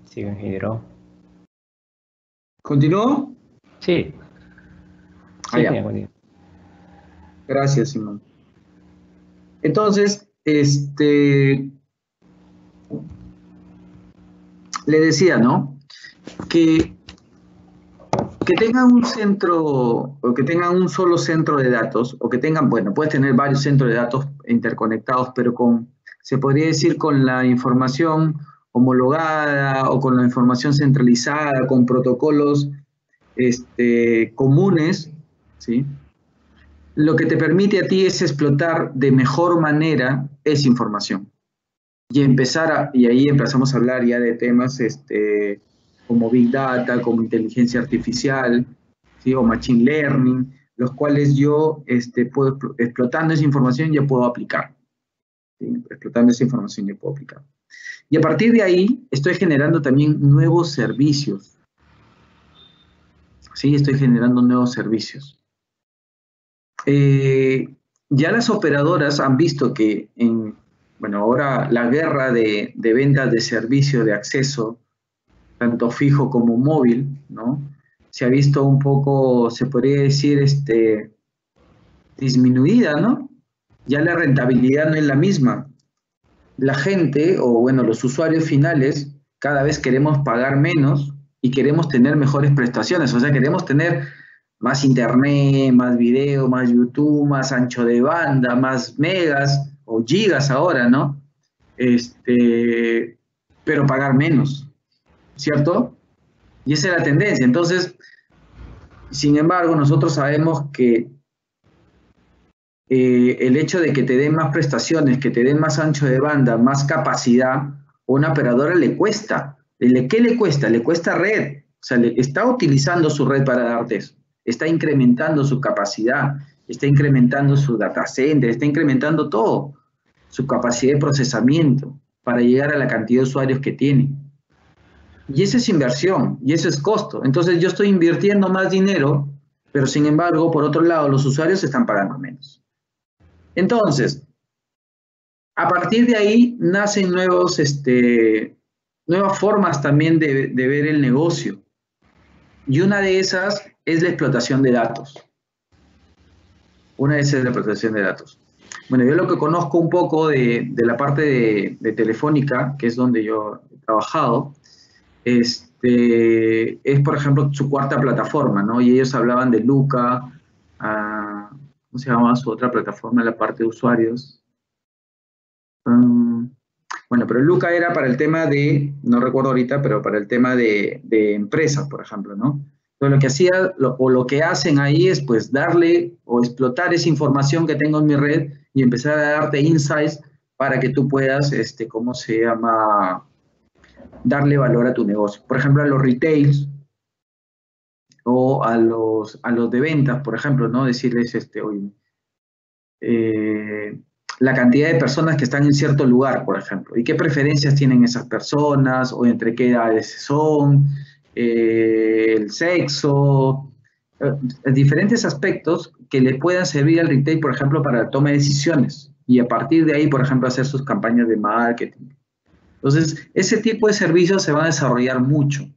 Sigue, ingeniero. ¿Continúo? Sí. Sí, Ya. Gracias, Simón. Entonces, le decía, ¿no? Que tengan un centro, o que tengan un solo centro de datos, o que tengan, bueno, puedes tener varios centros de datos interconectados, pero se podría decir con la información homologada o con la información centralizada, con protocolos comunes, ¿sí? Lo que te permite a ti es explotar de mejor manera esa información. Y ahí empezamos a hablar ya de temas como Big Data, como inteligencia artificial, ¿sí? O Machine Learning, los cuales yo, explotando esa información, ya puedo aplicar. ¿Sí? Explotando esa información ya puedo aplicar. Y a partir de ahí, estoy generando también nuevos servicios. Sí, estoy generando nuevos servicios. Ya las operadoras han visto que bueno, ahora la guerra de ventas de servicio de acceso, tanto fijo como móvil, ¿no? Se ha visto un poco, se podría decir, disminuida, ¿no? Ya la rentabilidad no es la misma. La gente, o bueno, los usuarios finales, cada vez queremos pagar menos y queremos tener mejores prestaciones, o sea, queremos tener más internet, más video, más YouTube, más ancho de banda, más megas o gigas ahora, ¿no? Pero pagar menos, ¿cierto? Y esa es la tendencia. Entonces, sin embargo, nosotros sabemos que el hecho de que te den más prestaciones, que te den más ancho de banda, más capacidad, a una operadora le cuesta. ¿Qué le cuesta? Le cuesta red. O sea, está utilizando su red para darte eso. Está incrementando su capacidad, está incrementando su data center, está incrementando todo, su capacidad de procesamiento para llegar a la cantidad de usuarios que tiene. Y esa es inversión, y eso es costo. Entonces yo estoy invirtiendo más dinero, pero sin embargo, por otro lado, los usuarios están pagando menos. Entonces, a partir de ahí nacen nuevas formas también de ver el negocio. Y una de esas es la explotación de datos. Una de esas es la explotación de datos. Bueno, yo lo que conozco un poco de la parte de Telefónica, que es donde yo he trabajado, es, por ejemplo, su cuarta plataforma, ¿no? Y ellos hablaban de Luca, ¿cómo se llama su otra plataforma, la parte de usuarios? Bueno, pero Luca era para el tema de, no recuerdo ahorita, pero para el tema de empresas, por ejemplo, ¿no? Entonces lo que hacía, o lo que hacen ahí es pues darle o explotar esa información que tengo en mi red y empezar a darte insights para que tú puedas, ¿cómo se llama? Darle valor a tu negocio. Por ejemplo, a los retails o a los de ventas, por ejemplo, ¿no? Decirles, oye, la cantidad de personas que están en cierto lugar, por ejemplo, y qué preferencias tienen esas personas, o entre qué edades son, el sexo, diferentes aspectos que le puedan servir al retail, por ejemplo, para la toma de decisiones, y a partir de ahí, por ejemplo, hacer sus campañas de marketing. Entonces, ese tipo de servicios se van a desarrollar mucho,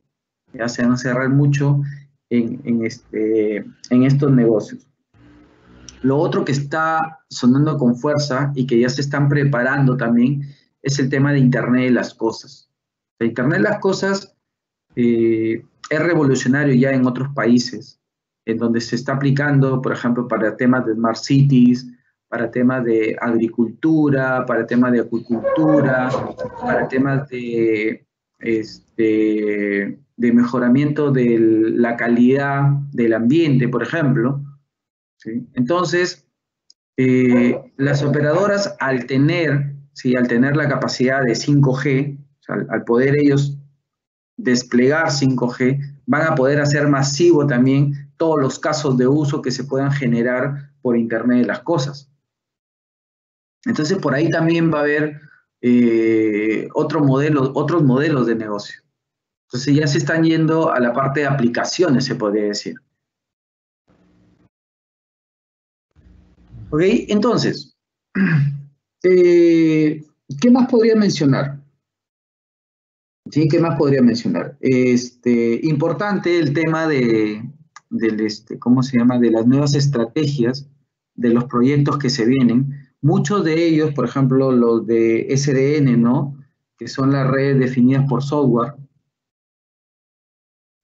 Ya se van a cerrar mucho en estos negocios. Lo otro que está sonando con fuerza y que ya se están preparando también es el tema de Internet de las cosas. El Internet de las cosas es revolucionario ya en otros países, en donde se está aplicando, por ejemplo, para temas de smart cities, para temas de agricultura, para temas de acuicultura, para temas de mejoramiento de la calidad del ambiente, por ejemplo. ¿Sí? Entonces, las operadoras al tener la capacidad de 5G, o sea, al poder ellos desplegar 5G, van a poder hacer masivo también todos los casos de uso que se puedan generar por Internet de las cosas. Entonces, por ahí también va a haber otros modelos de negocio. Entonces, ya se están yendo a la parte de aplicaciones, se podría decir. ¿Ok? Entonces, ¿qué más podría mencionar? ¿Sí? ¿Qué más podría mencionar? Importante el tema ¿cómo se llama? De las nuevas estrategias, de los proyectos que se vienen. Muchos de ellos, por ejemplo, los de SDN, ¿no? Que son las redes definidas por software,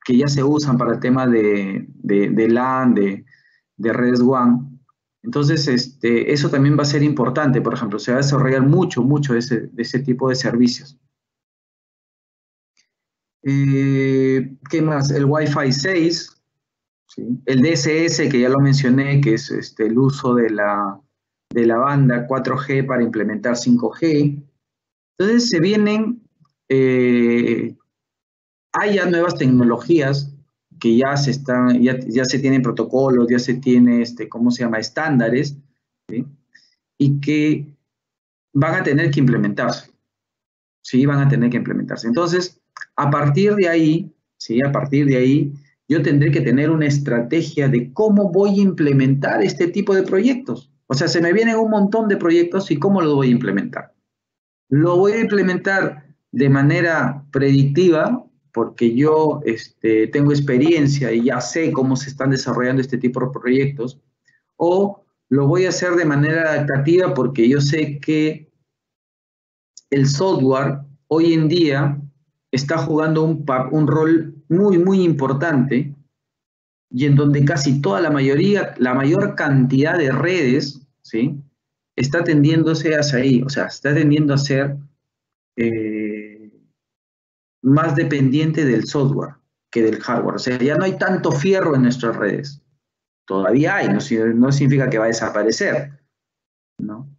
que ya se usan para el tema de LAN, de redes WAN. Entonces, eso también va a ser importante. Por ejemplo, se va a desarrollar mucho de ese tipo de servicios. ¿Qué más? El Wi-Fi 6, ¿sí? El DSS, que ya lo mencioné, que es el uso de la banda 4G para implementar 5G. Entonces se vienen, hay ya nuevas tecnologías que ya se tienen protocolos, ya se tiene, ¿cómo se llama? Estándares, ¿sí? Y que van a tener que implementarse. Sí, van a tener que implementarse. Entonces, a partir de ahí, ¿sí? A partir de ahí, yo tendré que tener una estrategia de cómo voy a implementar este tipo de proyectos. O sea, se me vienen un montón de proyectos y cómo los voy a implementar. Lo voy a implementar de manera predictiva porque yo tengo experiencia y ya sé cómo se están desarrollando este tipo de proyectos, o lo voy a hacer de manera adaptativa porque yo sé que el software hoy en día está jugando un rol muy, muy importante y en donde casi toda la mayor cantidad de redes, ¿sí? Está tendiéndose hacia ahí, o sea, está tendiendo a ser más dependiente del software que del hardware. O sea, ya no hay tanto fierro en nuestras redes. Todavía hay, no significa que va a desaparecer, ¿no?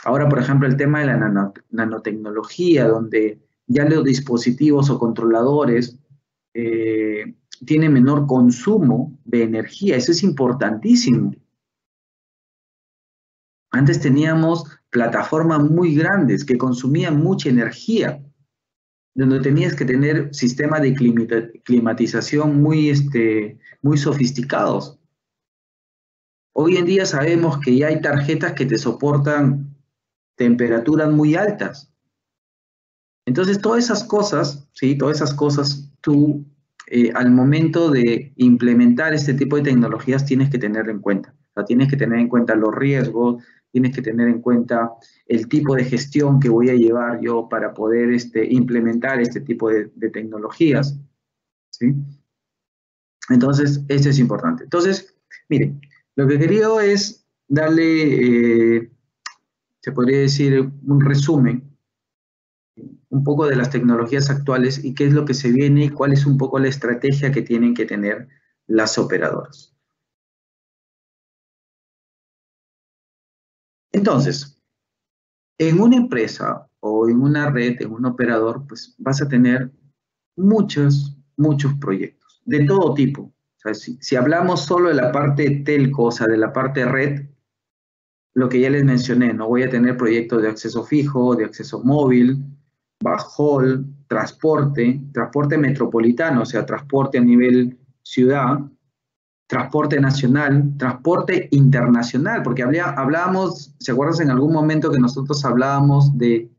Ahora, por ejemplo, el tema de la nanotecnología, donde ya los dispositivos o controladores tienen menor consumo de energía, eso es importantísimo. Antes teníamos plataformas muy grandes que consumían mucha energía, donde tenías que tener sistemas de climatización muy sofisticados. Hoy en día sabemos que ya hay tarjetas que te soportan temperaturas muy altas. Entonces, todas esas cosas, ¿sí? Todas esas cosas, tú, al momento de implementar este tipo de tecnologías, tienes que tener en cuenta. O sea, tienes que tener en cuenta los riesgos, tienes que tener en cuenta el tipo de gestión que voy a llevar yo para poder implementar este tipo de tecnologías, ¿sí? Entonces, esto es importante. Entonces, miren, lo que quería es darle, se podría decir, un resumen un poco de las tecnologías actuales y qué es lo que se viene y cuál es un poco la estrategia que tienen que tener las operadoras. Entonces, en una empresa o en una red, en un operador, pues vas a tener muchos proyectos de todo tipo. O sea, si hablamos solo de la parte telco, o sea, de la parte red, lo que ya les mencioné, no voy a tener proyectos de acceso fijo, de acceso móvil, backhaul, transporte metropolitano, o sea, transporte a nivel ciudad, transporte nacional, transporte internacional, porque hablábamos, ¿se acuerdan en algún momento que nosotros hablábamos de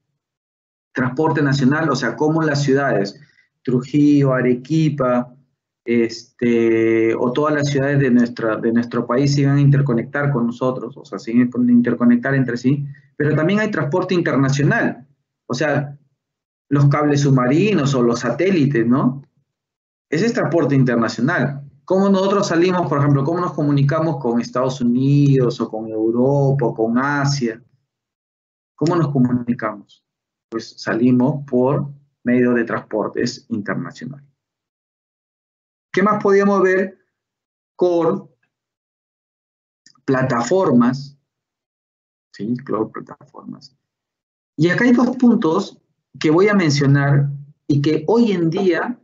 transporte nacional? O sea, cómo las ciudades, Trujillo, Arequipa, o todas las ciudades de nuestro país se iban a interconectar con nosotros, o sea, se iban a interconectar entre sí, pero también hay transporte internacional, o sea, los cables submarinos o los satélites, ¿no? Ese es transporte internacional. ¿Cómo nosotros salimos, por ejemplo, cómo nos comunicamos con Estados Unidos o con Europa o con Asia? ¿Cómo nos comunicamos? Pues salimos por medio de transportes internacionales. ¿Qué más podíamos ver? Con plataformas, ¿sí? Cloud plataformas. Y acá hay dos puntos que voy a mencionar y que hoy en día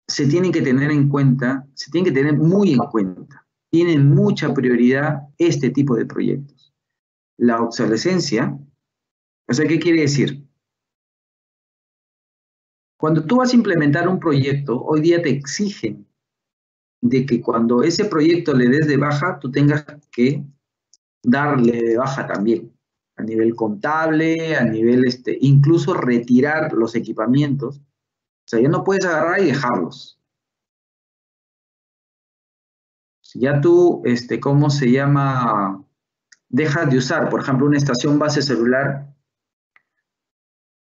se tienen que tener en cuenta, se tienen que tener muy en cuenta. Tienen mucha prioridad este tipo de proyectos. La obsolescencia, o sea, ¿qué quiere decir? Cuando tú vas a implementar un proyecto, hoy día te exigen de que cuando ese proyecto le des de baja, tú tengas que darle de baja también, a nivel contable, a nivel, incluso retirar los equipamientos. O sea, ya no puedes agarrar y dejarlos. Si ya tú, ¿cómo se llama? Dejas de usar, por ejemplo, una estación base celular,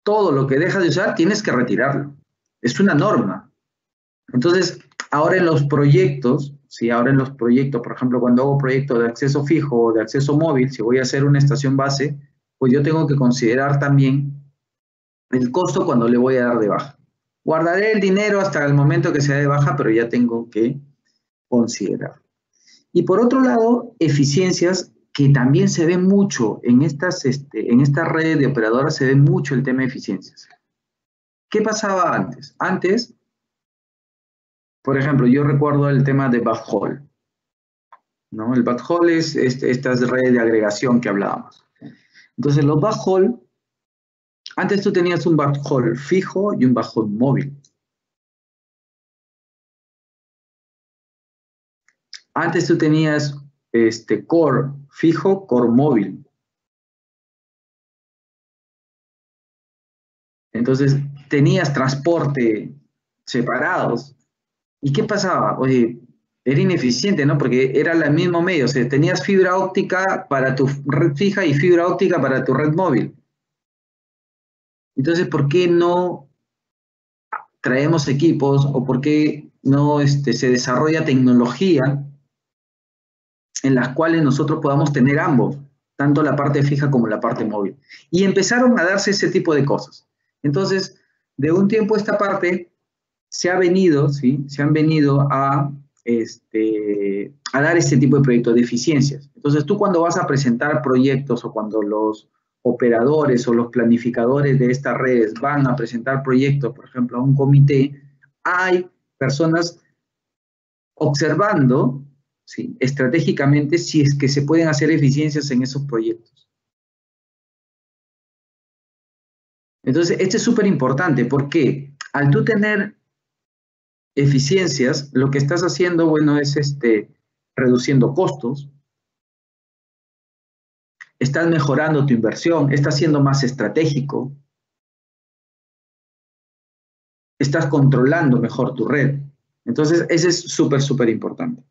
todo lo que dejas de usar tienes que retirarlo. Es una norma. Entonces, ahora en los proyectos, si ahora en los proyectos, por ejemplo, cuando hago proyectos de acceso fijo o de acceso móvil, si voy a hacer una estación base, pues yo tengo que considerar también el costo cuando le voy a dar de baja. Guardaré el dinero hasta el momento que sea de baja, pero ya tengo que considerar. Y por otro lado, eficiencias que también se ve mucho en estas redes de operadoras, se ve mucho el tema de eficiencias. ¿Qué pasaba antes? Antes, por ejemplo, yo recuerdo el tema de backhaul, ¿no? El backhaul es estas redes de agregación que hablábamos. Entonces, los backhaul, antes tú tenías un backhaul fijo y un backhaul móvil. Antes tú tenías core fijo, core móvil. Entonces, tenías transporte separados. ¿Y qué pasaba? Oye, era ineficiente, ¿no? Porque era el mismo medio. O sea, tenías fibra óptica para tu red fija y fibra óptica para tu red móvil. Entonces, ¿por qué no traemos equipos o por qué no se desarrolla tecnología en las cuales nosotros podamos tener ambos, tanto la parte fija como la parte móvil? Y empezaron a darse ese tipo de cosas. Entonces, de un tiempo a esta parte, se han venido a dar este tipo de proyectos de eficiencias. Entonces, tú cuando vas a presentar proyectos o cuando los operadores o los planificadores de estas redes van a presentar proyectos, por ejemplo, a un comité, hay personas observando, ¿sí?, estratégicamente si es que se pueden hacer eficiencias en esos proyectos. Entonces, esto es súper importante porque al tú tener eficiencias, lo que estás haciendo, bueno, es reduciendo costos, estás mejorando tu inversión, estás siendo más estratégico, estás controlando mejor tu red. Entonces, ese es súper, súper importante.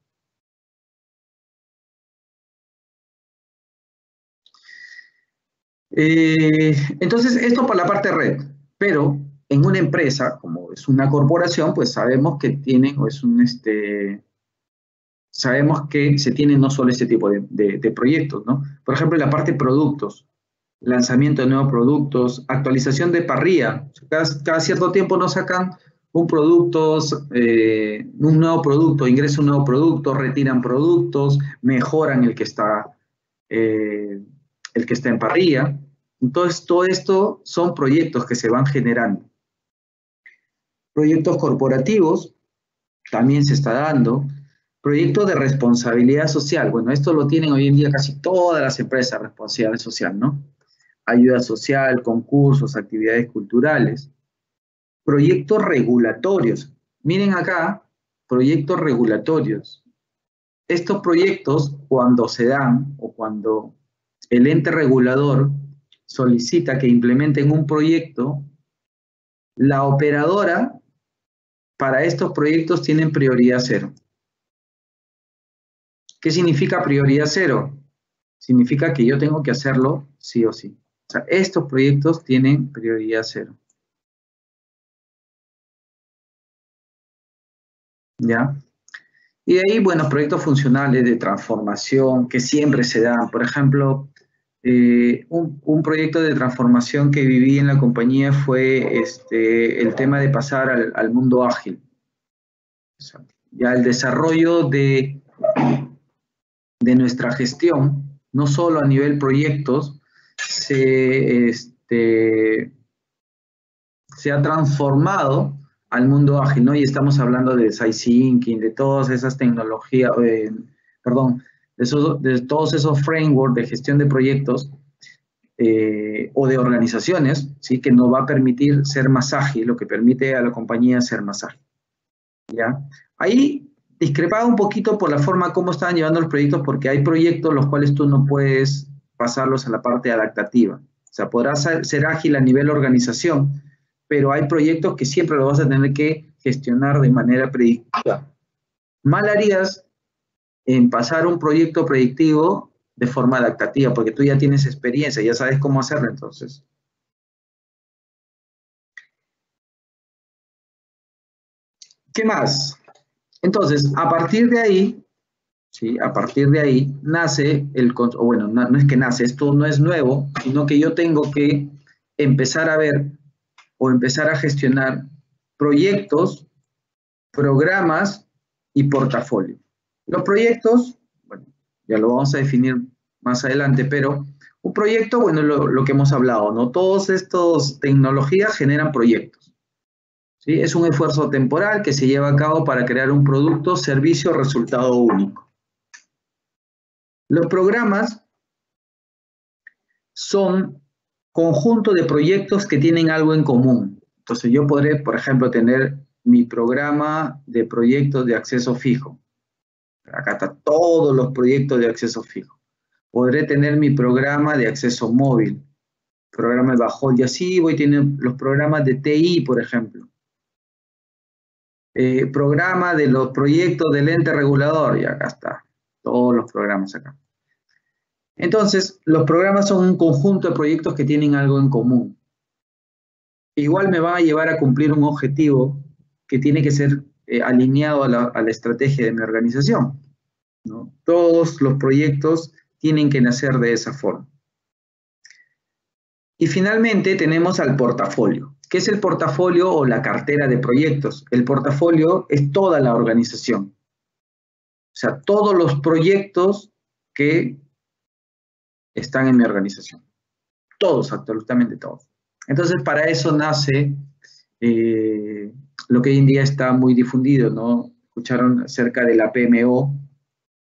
Entonces, esto para la parte red, pero en una empresa, como es una corporación, pues sabemos que tienen, o es un, sabemos que se tiene no solo este tipo de proyectos, ¿no? Por ejemplo, en la parte de productos, lanzamiento de nuevos productos, actualización de parrilla. Cada cierto tiempo nos sacan un nuevo producto, ingresa un nuevo producto, retiran productos, mejoran el que está en parrilla. Entonces, todo esto son proyectos que se van generando. Proyectos corporativos también se está dando. Proyectos de responsabilidad social. Bueno, esto lo tienen hoy en día casi todas las empresas, responsabilidad social, ¿no? Ayuda social, concursos, actividades culturales. Proyectos regulatorios. Miren acá, proyectos regulatorios. Estos proyectos, cuando se dan o cuando el ente regulador solicita que implementen un proyecto, la operadora para estos proyectos tienen prioridad cero. ¿Qué significa prioridad cero? Significa que yo tengo que hacerlo sí o sí. O sea, estos proyectos tienen prioridad cero. ¿Ya? Y de ahí, bueno, proyectos funcionales de transformación que siempre se dan. Por ejemplo, un proyecto de transformación que viví en la compañía fue el tema de pasar al mundo ágil. O sea, ya el desarrollo de nuestra gestión, no solo a nivel proyectos, se ha transformado al mundo ágil, ¿no? Y estamos hablando de design thinking, de todas esas tecnologías, de todos esos frameworks de gestión de proyectos o de organizaciones, ¿sí? Que nos va a permitir ser más ágil, lo que permite a la compañía ser más ágil, ¿ya? Ahí discrepaba un poquito por la forma como estaban llevando los proyectos, porque hay proyectos los cuales tú no puedes pasarlos a la parte adaptativa. O sea, podrás ser ágil a nivel organización, pero hay proyectos que siempre lo vas a tener que gestionar de manera predictiva. Mal harías en pasar un proyecto predictivo de forma adaptativa, porque tú ya tienes experiencia, ya sabes cómo hacerlo entonces. ¿Qué más? Entonces, a partir de ahí, ¿sí? A partir de ahí nace bueno, no es que nace, esto no es nuevo, sino que yo tengo que empezar a ver o empezar a gestionar proyectos, programas y portafolio. Los proyectos, bueno, ya lo vamos a definir más adelante, pero un proyecto, bueno, lo que hemos hablado, ¿no? Todas estas tecnologías generan proyectos, ¿sí? Es un esfuerzo temporal que se lleva a cabo para crear un producto, servicio, resultado único. Los programas son conjunto de proyectos que tienen algo en común. Entonces yo podré, por ejemplo, tener mi programa de proyectos de acceso fijo. Acá están todos los proyectos de acceso fijo. Podré tener mi programa de acceso móvil, programa de bajo y así voy a tener los programas de TI, por ejemplo. Programa de los proyectos del ente regulador, y acá está, todos los programas acá. Entonces, los programas son un conjunto de proyectos que tienen algo en común. Igual me van a llevar a cumplir un objetivo que tiene que ser alineado a la estrategia de mi organización, ¿no? Todos los proyectos tienen que nacer de esa forma. Y finalmente tenemos al portafolio. ¿Qué es el portafolio o la cartera de proyectos? El portafolio es toda la organización. O sea, todos los proyectos que están en mi organización. Todos, absolutamente todos. Entonces, para eso nace lo que hoy en día está muy difundido, ¿no? Escucharon acerca de la PMO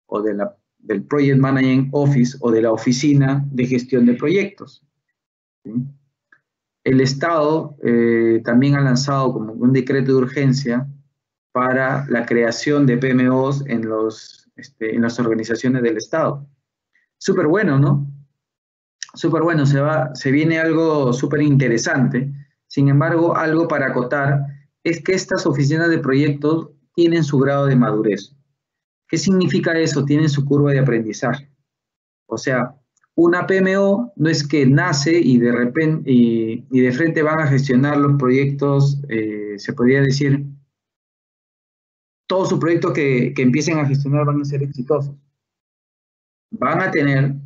o del Project Management Office o de la Oficina de Gestión de Proyectos, ¿sí? El Estado también ha lanzado como un decreto de urgencia para la creación de PMOs en las organizaciones del Estado. Súper bueno, ¿no? Súper bueno, se viene algo súper interesante. Sin embargo, algo para acotar es que estas oficinas de proyectos tienen su grado de madurez. ¿Qué significa eso? Tienen su curva de aprendizaje. O sea, una PMO no es que nace y de repente y de frente van a gestionar los proyectos, se podría decir, todos sus proyectos que empiecen a gestionar van a ser exitosos. Van a tener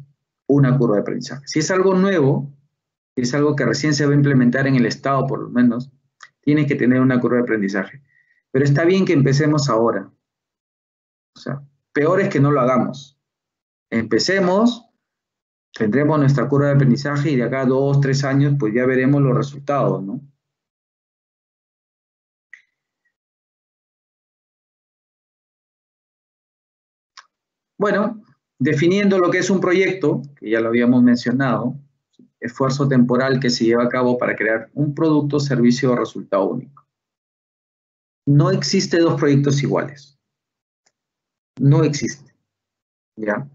una curva de aprendizaje. Si es algo nuevo, si es algo que recién se va a implementar en el Estado, por lo menos, tiene que tener una curva de aprendizaje. Pero está bien que empecemos ahora. O sea, peor es que no lo hagamos. Empecemos, tendremos nuestra curva de aprendizaje y de acá a 2, 3 años, pues ya veremos los resultados, ¿no? Bueno, definiendo lo que es un proyecto, que ya lo habíamos mencionado, esfuerzo temporal que se lleva a cabo para crear un producto, servicio o resultado único. No existe dos proyectos iguales. No existe. ¿Ya?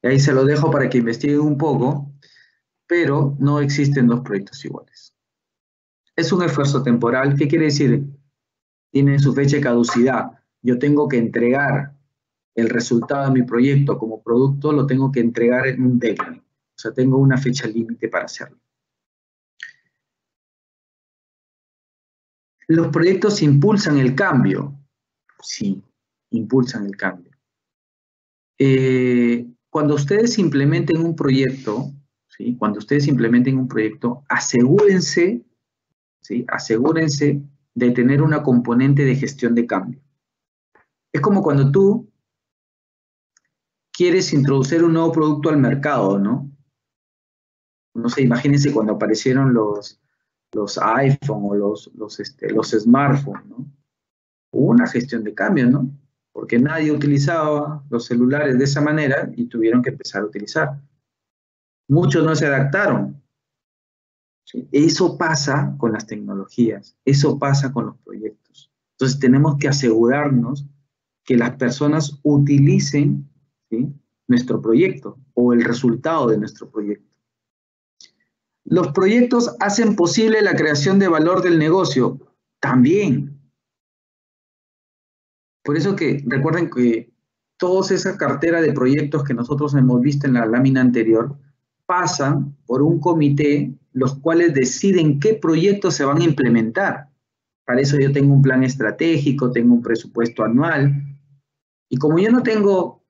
Y ahí se lo dejo para que investiguen un poco, pero no existen dos proyectos iguales. Es un esfuerzo temporal. ¿Qué quiere decir? tienen su fecha de caducidad. Yo tengo que entregar el resultado de mi proyecto como producto, lo tengo que entregar en un deadline. O sea, tengo una fecha límite para hacerlo. ¿Los proyectos impulsan el cambio? Sí, impulsan el cambio. Cuando ustedes implementen un proyecto, ¿sí? Cuando ustedes implementen un proyecto, asegúrense, ¿sí? Asegúrense de tener una componente de gestión de cambio. Es como cuando tú quieres introducir un nuevo producto al mercado, ¿no? No sé, imagínense cuando aparecieron los iPhone o los smartphones, ¿no? Hubo una gestión de cambio, ¿no? Porque nadie utilizaba los celulares de esa manera y tuvieron que empezar a utilizar. Muchos no se adaptaron. ¿Sí? Eso pasa con las tecnologías, eso pasa con los proyectos. Entonces tenemos que asegurarnos que las personas utilicen, ¿sí?, nuestro proyecto o el resultado de nuestro proyecto. Los proyectos hacen posible la creación de valor del negocio. También. Por eso que recuerden que toda esa cartera de proyectos que nosotros hemos visto en la lámina anterior pasan por un comité, los cuales deciden qué proyectos se van a implementar. Para eso yo tengo un plan estratégico, tengo un presupuesto anual. Y como yo no tengo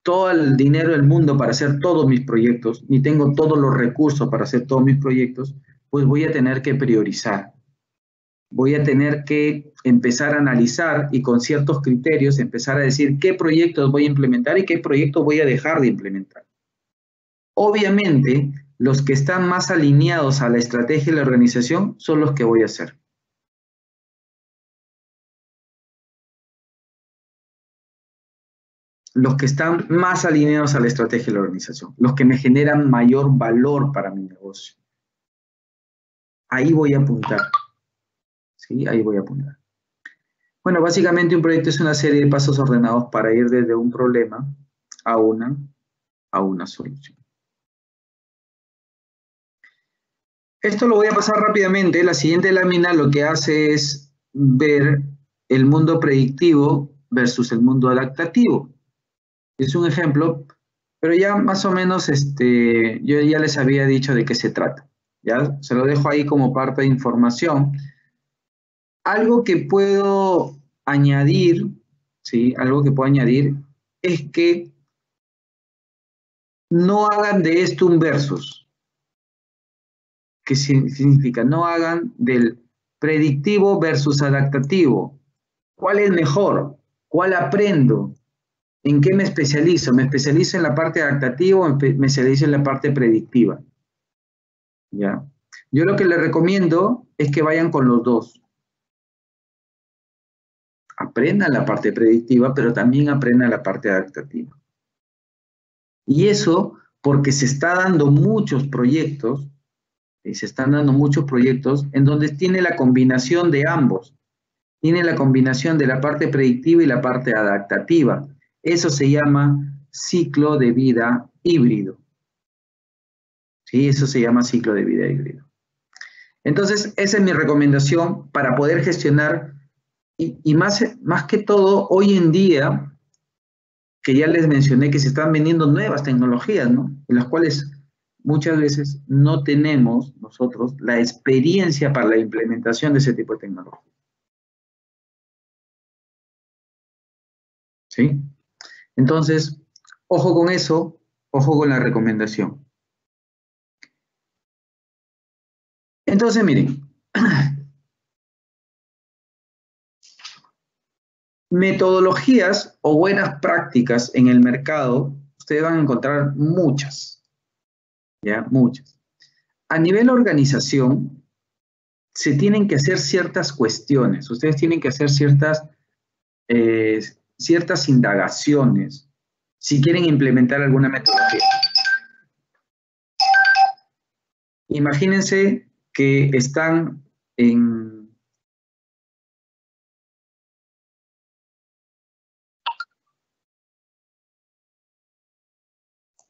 todo el dinero del mundo para hacer todos mis proyectos, ni tengo todos los recursos para hacer todos mis proyectos, pues voy a tener que priorizar. Voy a tener que empezar a analizar y con ciertos criterios empezar a decir qué proyectos voy a implementar y qué proyectos voy a dejar de implementar. Obviamente, los que están más alineados a la estrategia de la organización son los que voy a hacer. Los que están más alineados a la estrategia de la organización, los que me generan mayor valor para mi negocio. Ahí voy a apuntar. ¿Sí? Ahí voy a apuntar. Bueno, básicamente un proyecto es una serie de pasos ordenados para ir desde un problema a una solución. Esto lo voy a pasar rápidamente. La siguiente lámina lo que hace es ver el mundo predictivo versus el mundo adaptativo. Es un ejemplo, pero ya más o menos yo ya les había dicho de qué se trata. Ya se lo dejo ahí como parte de información. Algo que puedo añadir, ¿sí? Algo que puedo añadir es que no hagan de esto un versus. ¿Qué significa? No hagan del predictivo versus adaptativo. ¿Cuál es mejor? ¿Cuál aprendo? ¿En qué me especializo? ¿Me especializo en la parte adaptativa o me especializo en la parte predictiva? ¿Ya? Yo lo que les recomiendo es que vayan con los dos. Aprendan la parte predictiva, pero también aprendan la parte adaptativa. Y eso porque se está dando muchos proyectos, se están dando muchos proyectos en donde tiene la combinación de ambos. Tiene la combinación de la parte predictiva y la parte adaptativa. Eso se llama ciclo de vida híbrido. ¿Sí? Eso se llama ciclo de vida híbrido. Entonces, esa es mi recomendación para poder gestionar y más que todo, hoy en día, que ya les mencioné que se están vendiendo nuevas tecnologías, ¿no? En las cuales muchas veces no tenemos nosotros la experiencia para la implementación de ese tipo de tecnología. ¿Sí? Entonces, ojo con eso, ojo con la recomendación. Entonces, miren, metodologías o buenas prácticas en el mercado, ustedes van a encontrar muchas, ¿ya? Muchas. A nivel organización, se tienen que hacer ciertas cuestiones, ustedes tienen que hacer ciertas indagaciones si quieren implementar alguna metodología. Imagínense que están en...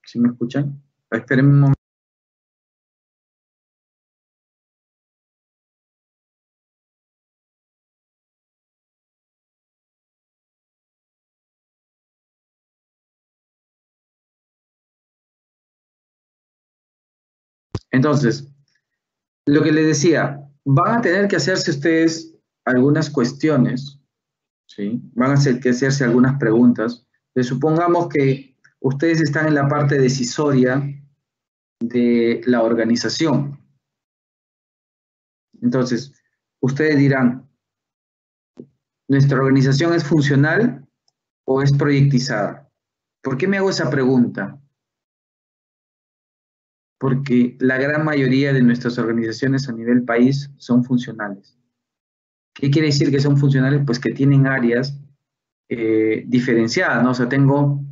¿Sí me escuchan? Esperen un momento. Entonces, lo que les decía, van a tener que hacerse ustedes algunas cuestiones, ¿sí? Van a tener que hacerse algunas preguntas. Les supongamos que ustedes están en la parte decisoria de la organización. Entonces, ustedes dirán, ¿nuestra organización es funcional o es proyectizada? ¿Por qué me hago esa pregunta? Porque la gran mayoría de nuestras organizaciones a nivel país son funcionales. ¿Qué quiere decir que son funcionales? Pues que tienen áreas diferenciadas, ¿no? O sea, tengo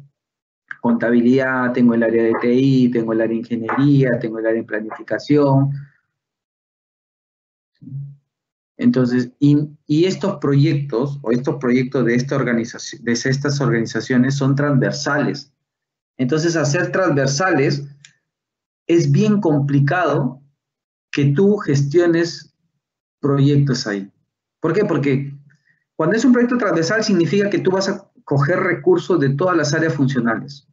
contabilidad, tengo el área de TI, tengo el área de ingeniería, tengo el área de planificación. Entonces, y estos proyectos, o estos proyectos de estas organizaciones son transversales. Entonces, hacer transversales es bien complicado que tú gestiones proyectos ahí. ¿Por qué? Porque cuando es un proyecto transversal significa que tú vas a coger recursos de todas las áreas funcionales.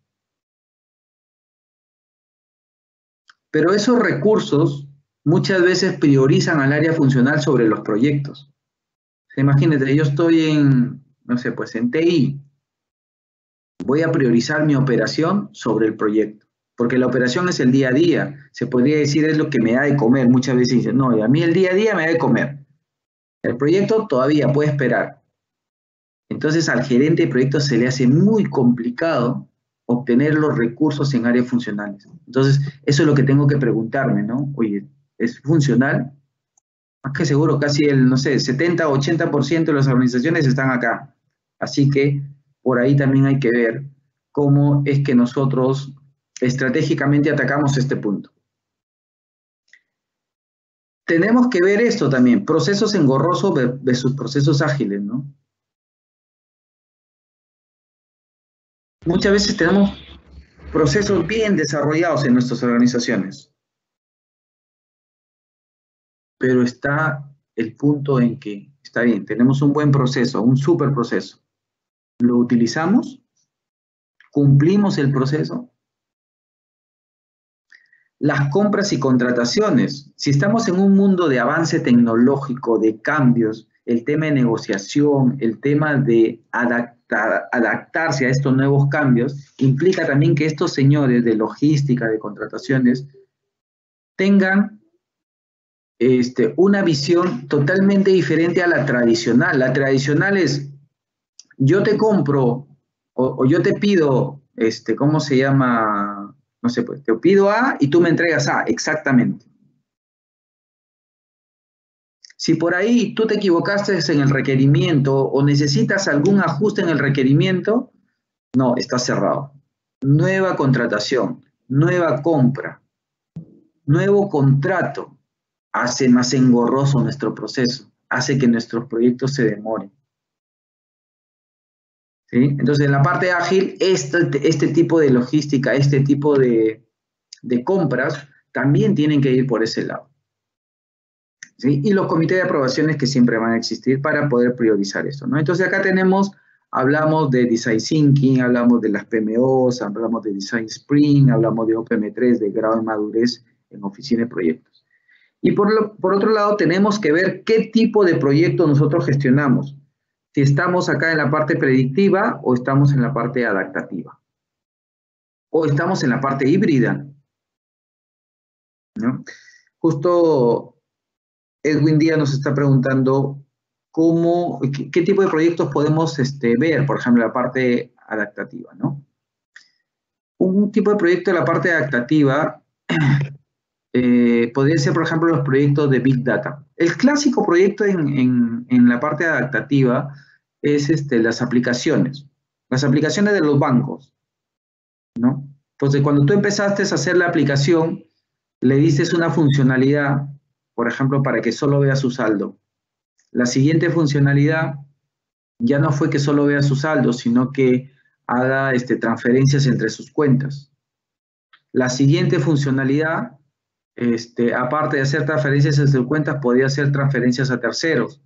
Pero esos recursos muchas veces priorizan al área funcional sobre los proyectos. Imagínate, yo estoy en, no sé, pues en TI. Voy a priorizar mi operación sobre el proyecto, porque la operación es el día a día. Se podría decir es lo que me da de comer. Muchas veces dicen, no, a mí el día a día me da de comer. El proyecto todavía puede esperar. Entonces al gerente de proyectos se le hace muy complicado obtener los recursos en áreas funcionales. Entonces, eso es lo que tengo que preguntarme, ¿no? Oye, ¿es funcional? Más que seguro, casi el, no sé, 70 o 80% de las organizaciones están acá. Así que por ahí también hay que ver cómo es que nosotros estratégicamente atacamos este punto. Tenemos que ver esto también, procesos engorrosos versus procesos ágiles, ¿no? Muchas veces tenemos procesos bien desarrollados en nuestras organizaciones, pero está el punto en que, está bien, tenemos un buen proceso, un súper proceso. ¿Lo utilizamos? ¿Cumplimos el proceso? Las compras y contrataciones. Si estamos en un mundo de avance tecnológico, de cambios, el tema de negociación, el tema de adaptarse a estos nuevos cambios, implica también que estos señores de logística, de contrataciones, tengan una visión totalmente diferente a la tradicional. La tradicional es, yo te compro o yo te pido, ¿cómo se llama? No sé, pues te pido A y tú me entregas A, exactamente. Si por ahí tú te equivocaste en el requerimiento o necesitas algún ajuste en el requerimiento, no, está cerrado. Nueva contratación, nueva compra, nuevo contrato, hace más engorroso nuestro proceso, hace que nuestros proyectos se demoren. ¿Sí? Entonces, en la parte ágil, este tipo de logística, este tipo de compras, también tienen que ir por ese lado. ¿Sí? Y los comités de aprobaciones que siempre van a existir para poder priorizar esto, ¿no? Entonces, acá hablamos de Design Thinking, hablamos de las PMOs, hablamos de Design Sprint, hablamos de OPM3, de grado de madurez en oficina de proyectos. Y por otro lado, tenemos que ver qué tipo de proyecto nosotros gestionamos. Si estamos acá en la parte predictiva o estamos en la parte adaptativa. O estamos en la parte híbrida, ¿no? Justo Edwin Díaz nos está preguntando qué tipo de proyectos podemos ver, por ejemplo, la parte adaptativa, ¿no? Un tipo de proyecto de la parte adaptativa podría ser, por ejemplo, los proyectos de Big Data. El clásico proyecto en la parte adaptativa es las aplicaciones de los bancos, ¿no? Entonces, cuando tú empezaste a hacer la aplicación, le diste una funcionalidad, por ejemplo, para que solo vea su saldo. La siguiente funcionalidad ya no fue que solo vea su saldo, sino que haga transferencias entre sus cuentas. La siguiente funcionalidad, aparte de hacer transferencias entre sus cuentas, podría hacer transferencias a terceros.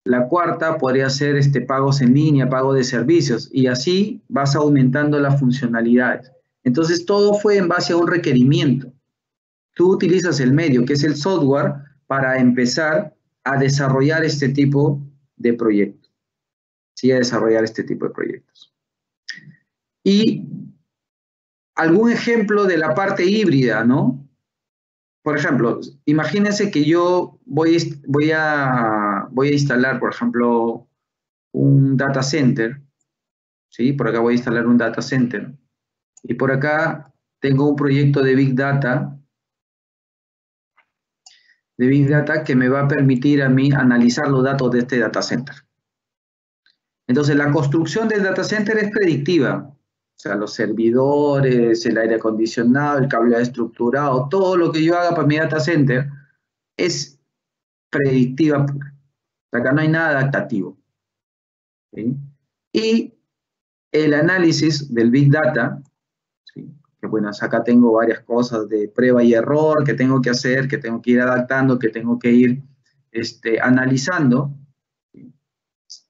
La cuarta podría ser pagos en línea, pago de servicios, y así vas aumentando las funcionalidades. Entonces, todo fue en base a un requerimiento. tú utilizas el medio, que es el software, para empezar a desarrollar este tipo de proyectos. Sí, a desarrollar este tipo de proyectos. Y algún ejemplo de la parte híbrida, ¿no? Por ejemplo, imagínense que yo voy a instalar, por ejemplo, un data center, ¿sí? Por acá voy a instalar un data center. Y por acá tengo un proyecto de Big Data, que me va a permitir a mí analizar los datos de este data center. Entonces, la construcción del data center es predictiva. O sea, los servidores, el aire acondicionado, el cableado estructurado, todo lo que yo haga para mi data center es predictiva pura. O sea, acá no hay nada adaptativo. ¿Sí? Y el análisis del Big Data, ¿sí? Que bueno, acá tengo varias cosas de prueba y error que tengo que hacer, que tengo que ir adaptando, que tengo que ir analizando, ¿sí?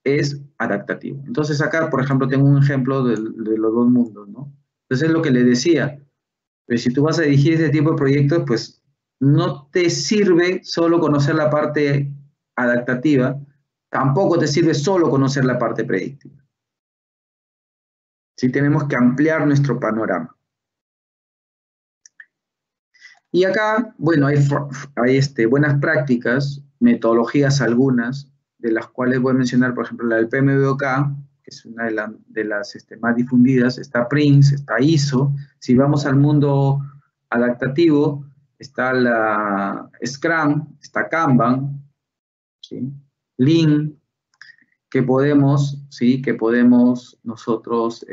Es adaptativo. Entonces acá, por ejemplo, tengo un ejemplo de los dos mundos, ¿no? Entonces es lo que le decía, pues si tú vas a dirigir este tipo de proyectos, pues no te sirve solo conocer la parte adaptativa, tampoco te sirve solo conocer la parte predictiva. Sí, tenemos que ampliar nuestro panorama. Y acá, bueno, hay buenas prácticas, metodologías algunas, de las cuales voy a mencionar, por ejemplo, la del PMBOK, que es una de las más difundidas, está PRINCE, está ISO. Si vamos al mundo adaptativo, está la Scrum, está Kanban, ¿sí? Lean, que podemos, ¿sí? Que podemos nosotros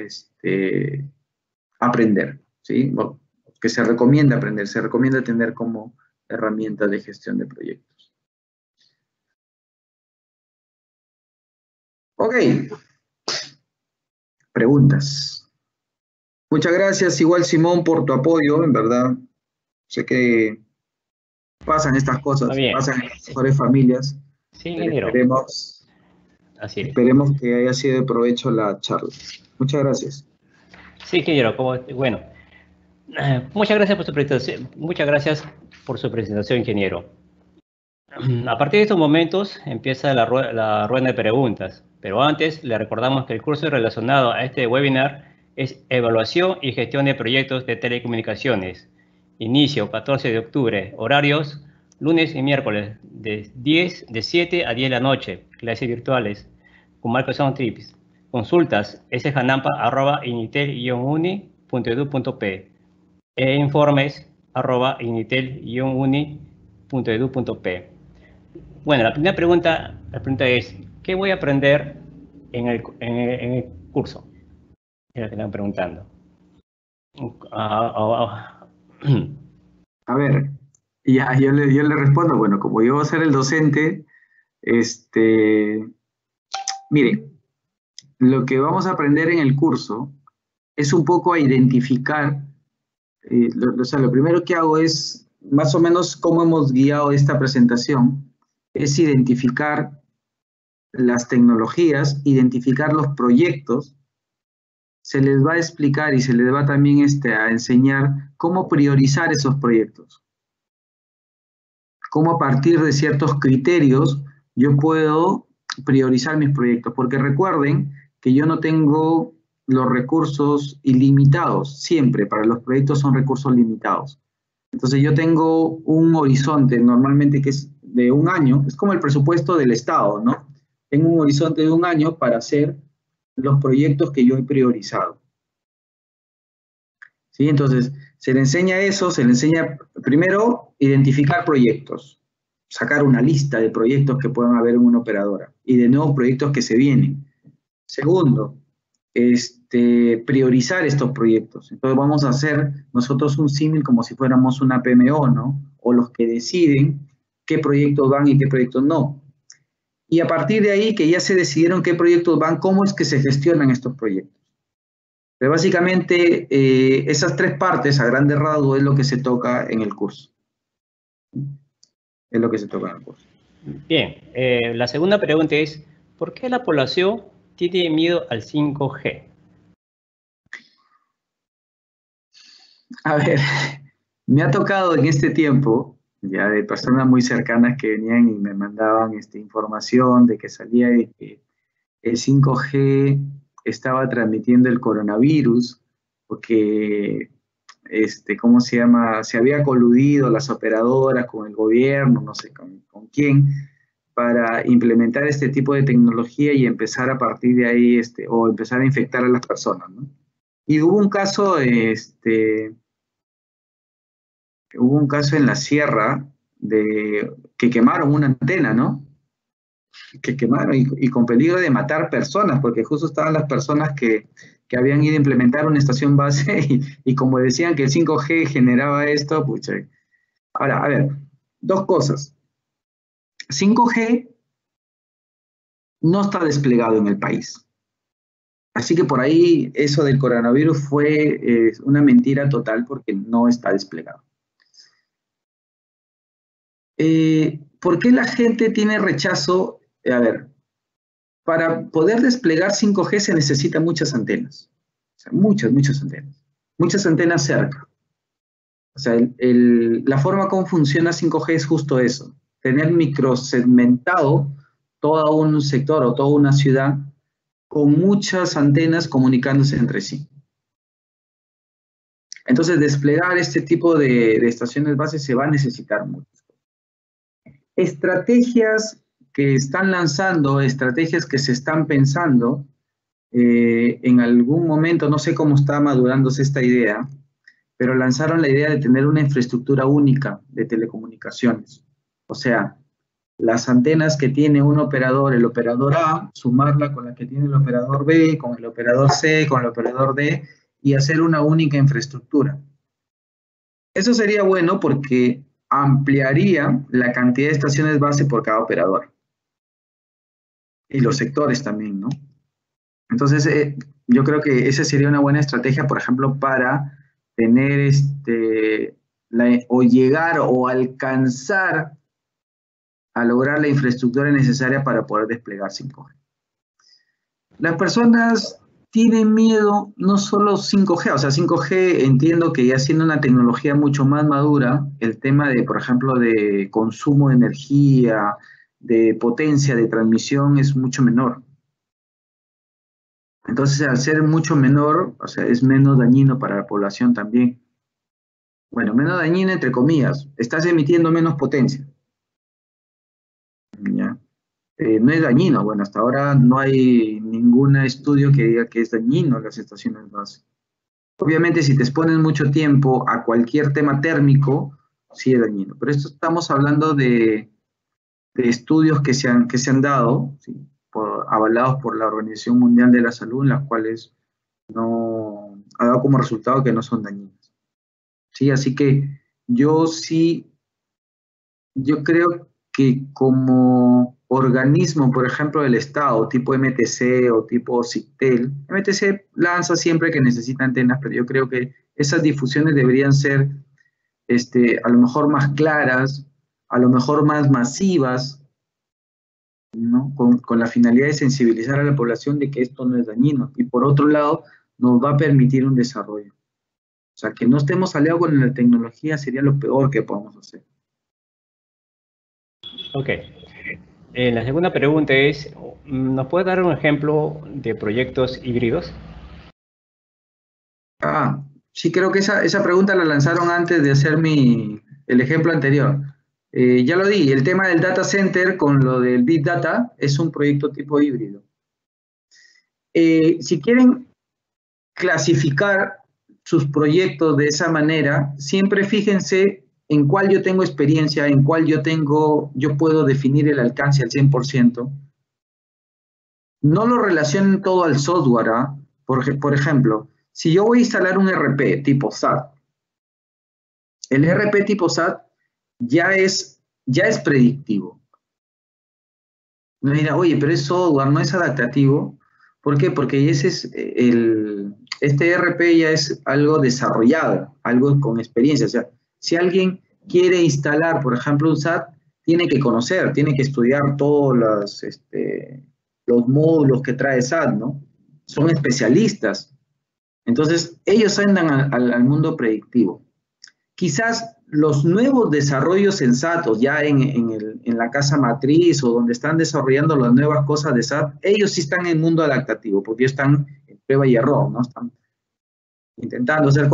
aprender, ¿sí? Bueno, que se recomienda aprender, se recomienda tener como herramienta de gestión de proyectos. Ok. Preguntas. Muchas gracias, igual Simón, por tu apoyo, en verdad. Sé que pasan estas cosas, pasan en las mejores familias. Sí, ingeniero. Esperemos que haya sido de provecho la charla. Muchas gracias. Sí, ingeniero, bueno. Muchas gracias por su presentación. Muchas gracias por su presentación, ingeniero. A partir de estos momentos empieza la rueda de preguntas, pero antes le recordamos que el curso relacionado a este webinar es Evaluación y Gestión de Proyectos de Telecomunicaciones. Inicio 14 de octubre, horarios lunes y miércoles de 7 a 10 de la noche, clases virtuales con Microsoft Teams. Consultas sjanampa@initel-uni.edu.p e informes @initel-uni.edu.p. Bueno, la primera pregunta es, ¿qué voy a aprender en el curso? Es lo que están preguntando. A ver, ya, yo le respondo. Bueno, como yo voy a ser el docente, mire, lo que vamos a aprender en el curso es un poco a identificar, lo primero que hago es, más o menos como hemos guiado esta presentación, es identificar las tecnologías, identificar los proyectos. Se les va a explicar y se les va también a enseñar cómo priorizar esos proyectos. Cómo a partir de ciertos criterios yo puedo priorizar mis proyectos. Porque recuerden que yo no tengo los recursos ilimitados. Siempre para los proyectos son recursos limitados. Entonces yo tengo un horizonte normalmente que es de un año. Es como el presupuesto del Estado, ¿no? Tengo un horizonte de un año para hacer los proyectos que yo he priorizado. ¿Sí? Entonces, se le enseña eso, se le enseña primero identificar proyectos, sacar una lista de proyectos que puedan haber en una operadora y de nuevos proyectos que se vienen. Segundo, priorizar estos proyectos. Entonces vamos a hacer nosotros un símil como si fuéramos una PMO, ¿no? O los que deciden qué proyectos van y qué proyectos no. Y a partir de ahí, que ya se decidieron qué proyectos van, ¿cómo es que se gestionan estos proyectos? Pero básicamente, esas tres partes, a grandes rasgos, es lo que se toca en el curso. Es lo que se toca en el curso. Bien, la segunda pregunta es, ¿por qué la población tiene miedo al 5G? A ver, Me ha tocado en este tiempo, ya de personas muy cercanas que venían y me mandaban información de que salía de que el 5G estaba transmitiendo el coronavirus, porque, ¿cómo se llama? Se había coludido las operadoras con el gobierno, no sé con quién, para implementar este tipo de tecnología y empezar a partir de ahí, o empezar a infectar a las personas, ¿no? Y hubo un caso en la sierra que quemaron una antena, ¿no? Que quemaron y con peligro de matar personas, porque justo estaban las personas que habían ido a implementar una estación base y como decían que el 5G generaba esto, pucha. Ahora, a ver, dos cosas. 5G no está desplegado en el país. Así que por ahí eso del coronavirus fue una mentira total porque no está desplegado. ¿Por qué la gente tiene rechazo? A ver, para poder desplegar 5G se necesitan muchas antenas. O sea, muchas antenas. Muchas antenas cerca. O sea, la forma como funciona 5G es justo eso. Tener microsegmentado todo un sector o toda una ciudad con muchas antenas comunicándose entre sí. Entonces, desplegar este tipo de estaciones base se va a necesitar mucho. Estrategias que están lanzando, estrategias que se están pensando, en algún momento, no sé cómo está madurándose esta idea, pero lanzaron la idea de tener una infraestructura única de telecomunicaciones. O sea, las antenas que tiene un operador, el operador A, sumarla con la que tiene el operador B, con el operador C, con el operador D, y hacer una única infraestructura. Eso sería bueno porque ampliaría la cantidad de estaciones base por cada operador. Y los sectores también, ¿no? Entonces, yo creo que esa sería una buena estrategia, por ejemplo, para tener o llegar o alcanzar a lograr la infraestructura necesaria para poder desplegar 5G. Las personas tienen miedo no solo 5G, o sea, 5G entiendo que ya siendo una tecnología mucho más madura, el tema de, por ejemplo, de consumo de energía, de potencia, de transmisión es mucho menor. Entonces, al ser mucho menor, o sea, es menos dañino para la población también. Bueno, menos dañino entre comillas, estás emitiendo menos potencia. ¿Ya? No es dañino, bueno, hasta ahora no hay ningún estudio que diga que es dañino las estaciones base. Obviamente, si te expones mucho tiempo a cualquier tema térmico, sí es dañino. Pero esto estamos hablando de estudios que se han dado, ¿sí? Avalados por la Organización Mundial de la Salud, en las cuales no ha dado como resultado que no son dañinos. ¿Sí? Así que yo creo que como organismo, por ejemplo, del Estado, tipo MTC o tipo CICTEL, MTC lanza siempre que necesita antenas, pero yo creo que esas difusiones deberían ser a lo mejor más claras, a lo mejor más masivas, ¿no? Con la finalidad de sensibilizar a la población de que esto no es dañino. Y por otro lado, nos va a permitir un desarrollo. O sea, que no estemos aliados con la tecnología sería lo peor que podemos hacer. Ok. La segunda pregunta es, ¿nos puede dar un ejemplo de proyectos híbridos? Sí, creo que esa pregunta la lanzaron antes de hacer el ejemplo anterior. Ya lo di, el tema del data center con lo del Big Data es un proyecto tipo híbrido. Si quieren clasificar sus proyectos de esa manera, siempre fíjense en cuál yo tengo experiencia, en cuál yo puedo definir el alcance al 100%. No lo relacionen todo al software, ¿ah? Por ejemplo, si yo voy a instalar un RP tipo SAP, el RP tipo SAT ya es predictivo. Me dirá, oye, pero es software, no es adaptativo. ¿Por qué? Porque este RP ya es algo desarrollado, algo con experiencia. O sea, si alguien quiere instalar, por ejemplo, un SAT, tiene que conocer, tiene que estudiar todos los módulos que trae SAT, ¿no? Son especialistas. Entonces, ellos andan al mundo predictivo. quizás los nuevos desarrollos sensatos ya en la casa matriz o donde están desarrollando las nuevas cosas de SAP, ellos sí están en el mundo adaptativo, porque ellos están en prueba y error, ¿no? Están intentando hacer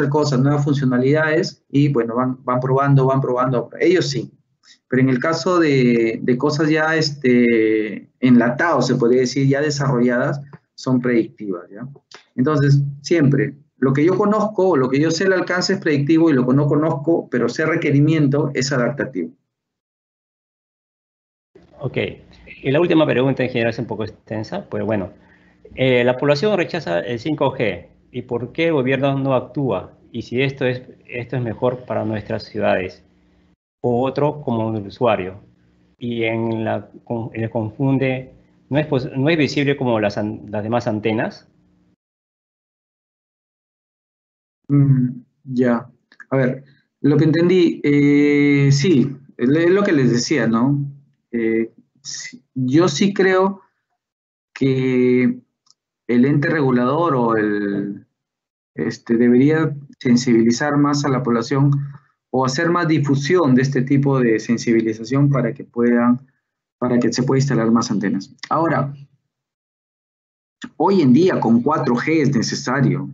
cosas, nuevas funcionalidades y bueno, van probando. Ellos sí. Pero en el caso de cosas ya enlatados, se podría decir, ya desarrolladas, son predictivas, ¿ya? Entonces, siempre, lo que yo conozco, lo que yo sé el alcance es predictivo y lo que no conozco, pero sé requerimiento, es adaptativo. Ok. Y la última pregunta, en general, es un poco extensa, pues bueno. La población rechaza el 5G. ¿Y por qué el gobierno no actúa? Y si esto es mejor para nuestras ciudades. O otro como el usuario. Y le confunde, no es visible como las demás antenas. Ya. A ver, lo que entendí, sí, es lo que les decía, ¿no? Yo sí creo que el ente regulador debería sensibilizar más a la población o hacer más difusión de este tipo de sensibilización para que se pueda instalar más antenas. Ahora, hoy en día con 4G es necesario,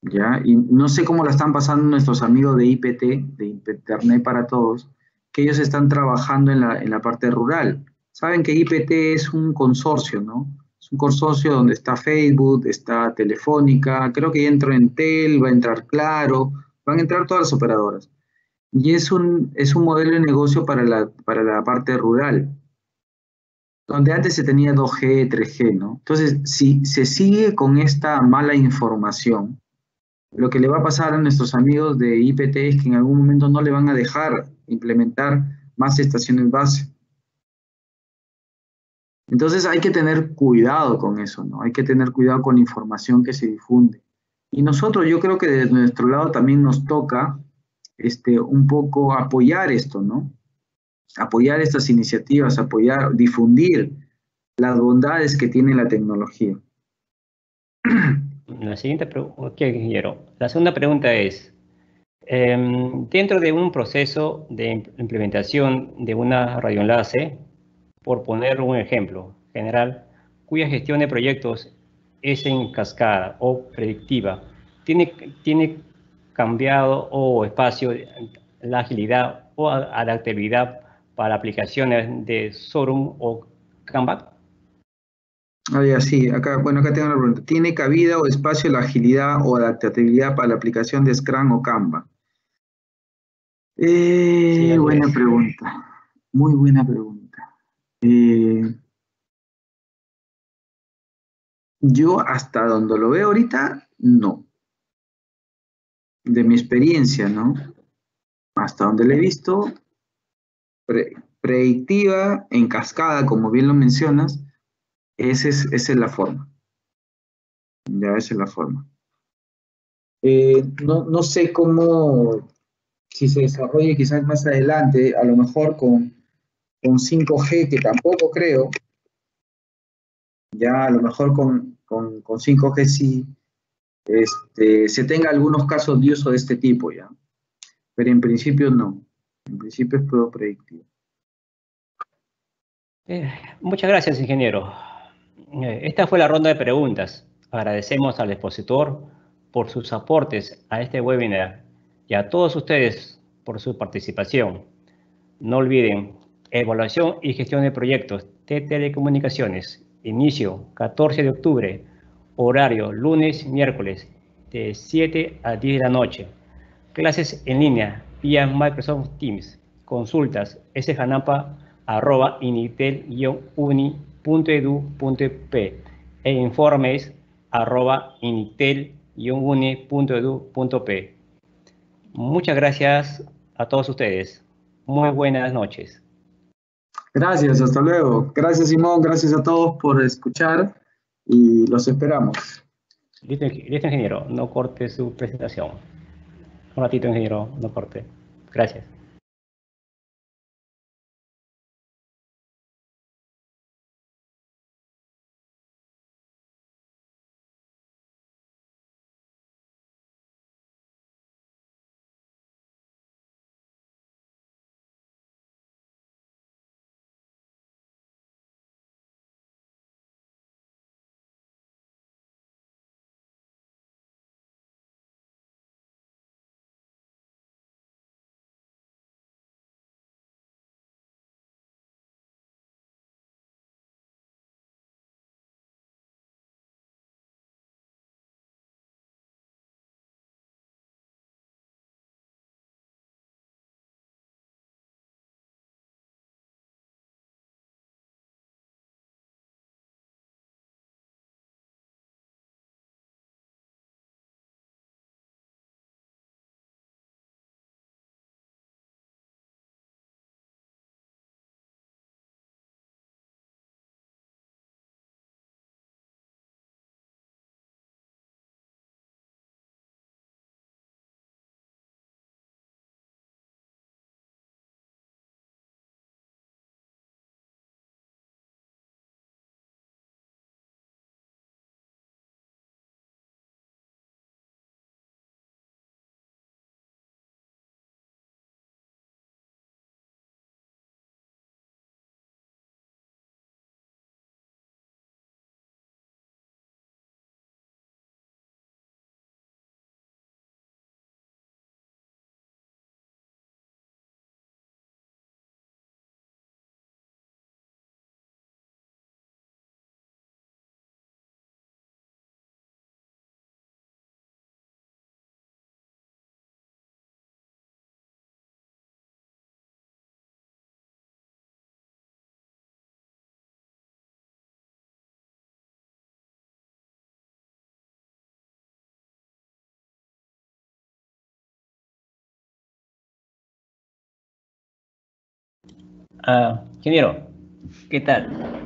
¿ya? Y no sé cómo la están pasando nuestros amigos de IPT, de Internet para Todos, que ellos están trabajando en la parte rural. Saben que IPT es un consorcio, ¿no? Es un consorcio donde está Facebook, está Telefónica, creo que ya entró Entel, va a entrar Claro, van a entrar todas las operadoras. Y es un modelo de negocio para la parte rural, donde antes se tenía 2G, 3G, ¿no? Entonces, si se sigue con esta mala información, lo que le va a pasar a nuestros amigos de IPT es que en algún momento no le van a dejar implementar más estaciones base. Entonces hay que tener cuidado con eso, ¿no? Hay que tener cuidado con la información que se difunde. Y nosotros, yo creo que de nuestro lado también nos toca un poco apoyar esto, ¿no? Apoyar estas iniciativas, apoyar, difundir las bondades que tiene la tecnología. La siguiente pregunta, quiero. La segunda pregunta es, dentro de un proceso de implementación de una radioenlace, por poner un ejemplo general, cuya gestión de proyectos es en cascada o predictiva, tiene cambiado o espacio la agilidad o adaptabilidad para aplicaciones de Sorum o Kanban. Ah, ya, sí, acá, bueno, acá tengo una pregunta. ¿Tiene cabida o espacio la agilidad o adaptabilidad para la aplicación de Scrum o Canva? Sí, así Buena es. pregunta, muy buena pregunta. Eh, yo hasta donde lo veo ahorita, no. De mi experiencia, ¿no? Hasta donde lo he visto, predictiva, en cascada, como bien lo mencionas, esa es la forma. Ya, esa es la forma. No sé cómo, si se desarrolle quizás más adelante, a lo mejor con 5G, que tampoco creo, ya a lo mejor con 5G sí, se tenga algunos casos de uso de este tipo ya, pero en principio no, en principio es todo predictivo. Muchas gracias, ingeniero. Esta fue la ronda de preguntas. Agradecemos al expositor por sus aportes a este webinar y a todos ustedes por su participación. No olviden, evaluación y gestión de proyectos de telecomunicaciones. Inicio 14 de octubre, horario lunes, miércoles, de 7 a 10 de la noche. Clases en línea vía Microsoft Teams. Consultas sjanapa@initel-uni.edu.p e informes @initel-uni.edu.p. Muchas gracias a todos ustedes. Muy buenas noches. Gracias, hasta luego. Gracias Simón, gracias a todos por escuchar y los esperamos. Listo, ingeniero, no corte su presentación. Un ratito, ingeniero, no corte. Gracias. Ingeniero, ¿qué tal?